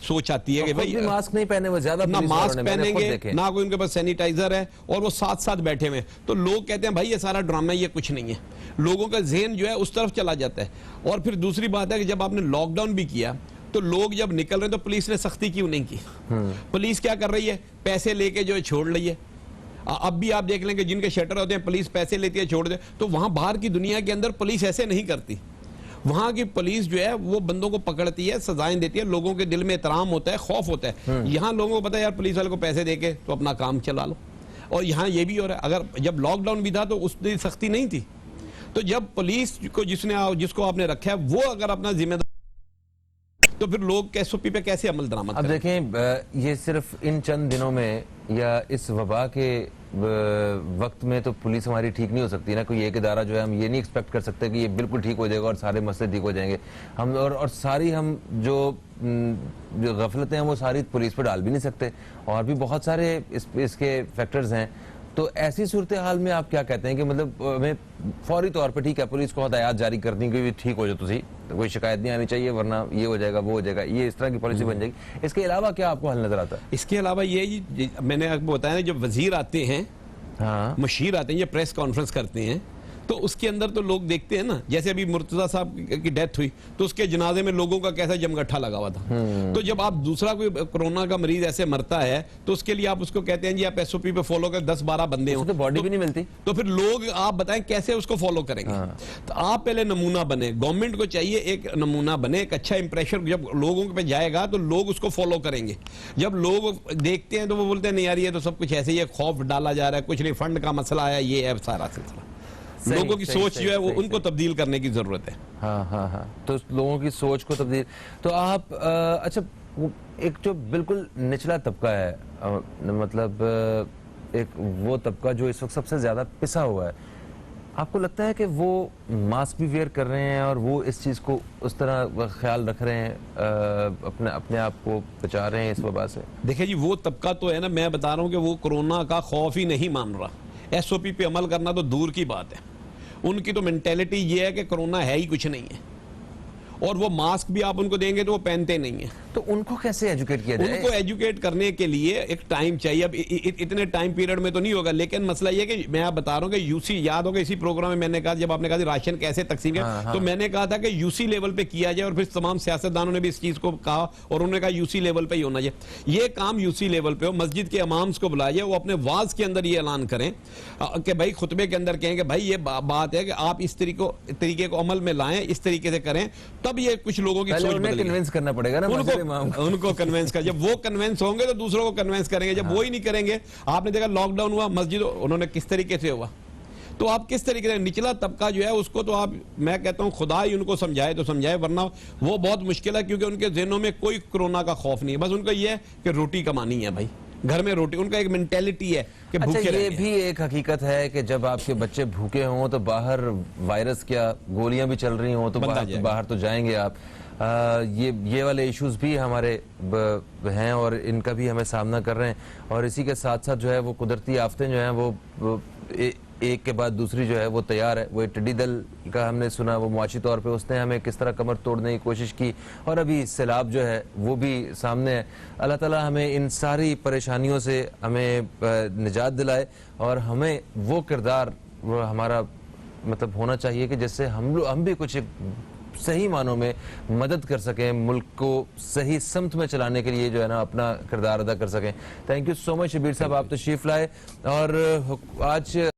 सोच आती है कि भाई
मास्क नहीं पहने, वो ज्यादा
ना मास्क पहनेंगे, ना कोई उनके पास सैनिटाइजर है, और वो साथ साथ बैठे हुए हैं। तो लोग कहते हैं भाई ये सारा ड्रामा, ये कुछ नहीं है। लोगों का ज़हन जो है उस तरफ चला जाता है। और फिर दूसरी बात है कि जब आपने लॉकडाउन भी किया तो लोग जब निकल रहे हैं तो पुलिस ने सख्ती क्यों नहीं की? पुलिस क्या कर रही है? पैसे लेके जो है छोड़ रही है। अब भी आप देख लें कि जिनके शटर होते हैं पुलिस पैसे लेती है, छोड़ दे। तो वहां बाहर की दुनिया के अंदर पुलिस ऐसे नहीं करती। वहां की पुलिस जो है वो बंदों को पकड़ती है, सजाएं देती है, लोगों के दिल में एहतराम होता है, खौफ होता है। यहाँ लोगों को पता है यार पुलिस वाले को पैसे देके तो अपना काम चला लो। और यहाँ ये भी हो रहा है, अगर जब लॉकडाउन भी था तो उस दिन सख्ती नहीं थी। तो जब पुलिस को जिसको आपने रखा है वो अगर अपना जिम्मेदार, तो फिर लोग SOP पे कैसे अमल दरामद
अब देखें, ये सिर्फ इन चंद दिनों में या इस वबा के वक्त में तो पुलिस हमारी ठीक नहीं हो सकती ना। कोई एक इदारा जो है हम ये नहीं एक्सपेक्ट कर सकते कि ये बिल्कुल ठीक हो जाएगा और सारे मसले ठीक हो जाएंगे। हम और सारी हम जो गफलतें हैं वो सारी पुलिस पर डाल भी नहीं सकते, और भी बहुत सारे इसके फैक्टर्स हैं। तो ऐसी सूरत हाल में आप क्या कहते हैं कि मतलब हमें फौरी तौर पर, ठीक है, पुलिस को हदायत जारी कर दी कि ठीक हो जाए, तो कोई शिकायत नहीं आनी चाहिए, वरना ये हो जाएगा वो हो जाएगा, ये इस तरह की पॉलिसी बन जाएगी। इसके अलावा क्या आपको हल नजर आता है?
इसके अलावा ये मैंने आपको बताया, जब वजीर आते हैं, हाँ, मशीर आते हैं, ये प्रेस कॉन्फ्रेंस करते हैं, तो उसके अंदर तो लोग देखते हैं ना। जैसे अभी मुर्तजा साहब की डेथ हुई तो उसके जनाजे में लोगों का कैसा जमगट्ठा लगा हुआ था। तो जब आप दूसरा कोई कोरोना का मरीज ऐसे मरता है तो उसके लिए आप उसको कहते हैं जी आप SOP पे फॉलो कर, 10-12 बंदे हो,
तो बॉडी भी नहीं मिलती,
तो फिर लोग आप बताएं कैसे उसको फॉलो करेंगे? हाँ। तो आप पहले नमूना बने, गवर्नमेंट को चाहिए एक नमूना बने, एक अच्छा इंप्रेशन जब लोगों पे जाएगा तो लोग उसको फॉलो करेंगे। जब लोग देखते हैं तो वो बोलते हैं नहीं यार ये तो सब कुछ ऐसे ही खौफ डाला जा रहा है, कुछ नहीं, फंड का मसला है, ये है सारा सिलसिला। लोगों की सोच जो है वो उनको तब्दील करने की जरूरत है।
हाँ, तो लोगों की सोच को तब्दील। तो आप अच्छा, एक जो बिल्कुल निचला तबका है, मतलब एक वो तबका जो इस वक्त सबसे ज्यादा पिसा हुआ है, आपको लगता है कि वो मास्क भी वेयर कर रहे हैं और वो इस चीज को उस तरह ख्याल रख रहे हैं, अपने आप को बचा रहे हैं इस वबा से?
देखिए जी, वो तबका तो है ना, मैं बता रहा हूँ कि वो कोरोना का खौफ ही नहीं मान रहा। SOP पे अमल करना तो दूर की बात है। उनकी तो मेंटेलिटी ये है कि कोरोना है ही कुछ नहीं है, और वो मास्क भी आप उनको देंगे तो वो पहनते नहीं है।
तो उनको कैसे एजुकेट किया जाए?
उनको एजुकेट करने के लिए एक टाइम चाहिए। अब इतने टाइम पीरियड में तो नहीं होगा, लेकिन मसला ये कि मैं आप बता रहा हूं कि UC, याद होगा इसी प्रोग्राम में मैंने कहा, जब आपने कहा राशन कैसे तकसीम किया, तो मैंने कहा था कि UC लेवल पे किया जाए, और फिर तमाम सियासतदानों ने भी इस चीज को कहा और उन्होंने कहा UC लेवल पे ही होना चाहिए। ये काम UC लेवल पे हो, मस्जिद के इमाम्स को बुलाइए, वो अपने वाज के अंदर ये ऐलान करें कि भाई खुतबे के अंदर कहें कि भाई ये बात है कि आप इस तरीके को अमल में लाएं, इस तरीके से करें, तब ये कुछ लोगों की सोच बदलेगी।
कन्विंस करना पड़ेगा ना
उनको कन्विंस कर, जब वो कन्विंस होंगे तो दूसरों को कन्विंस करेंगे। जब वो ही नहीं करेंगे, आपने देखा लॉकडाउन हुआ, मस्जिद उन्होंने किस तरीके से हुआ, तो आप किस तरीके से, निचला तबका जो है उसको तो आप, मैं कहता हूं खुदा ही उनको समझाए तो समझाए, वरना वो बहुत मुश्किल है, क्योंकि उनके ज़हनों में कोई कोरोना का खौफ नहीं है। बस उनको ये है कि रोटी कमानी है भाई, घर में रोटी, उनका एक मेंटेलिटी है कि भूखे
रहेंगे। ये
रहेंगे।
भी एक हकीकत है कि जब आपके बच्चे भूखे हों तो बाहर वायरस क्या गोलियां भी चल रही हों तो बाहर तो जाएंगे आप। ये वाले इश्यूज भी हमारे हैं और इनका भी हमें सामना कर रहे हैं। और इसी के साथ साथ जो है वो कुदरती आफतें जो हैं वो एक के बाद दूसरी जो है वो तैयार है। वो टिड्डी दल का हमने सुना, वो मुआशी तौर पे उसने हमें किस तरह कमर तोड़ने की कोशिश की, और अभी सैलाब जो है वो भी सामने है। अल्लाह ताला हमें इन सारी परेशानियों से हमें निजात दिलाए, और हमें वो किरदार वो हमारा मतलब होना चाहिए कि जिससे हम भी कुछ सही मानों में मदद कर सकें, मुल्क को सही समत में चलाने के लिए जो है ना अपना किरदार अदा कर सकें। Thank you so much Shabir Sahab, आप तशरीफ लाए। और आज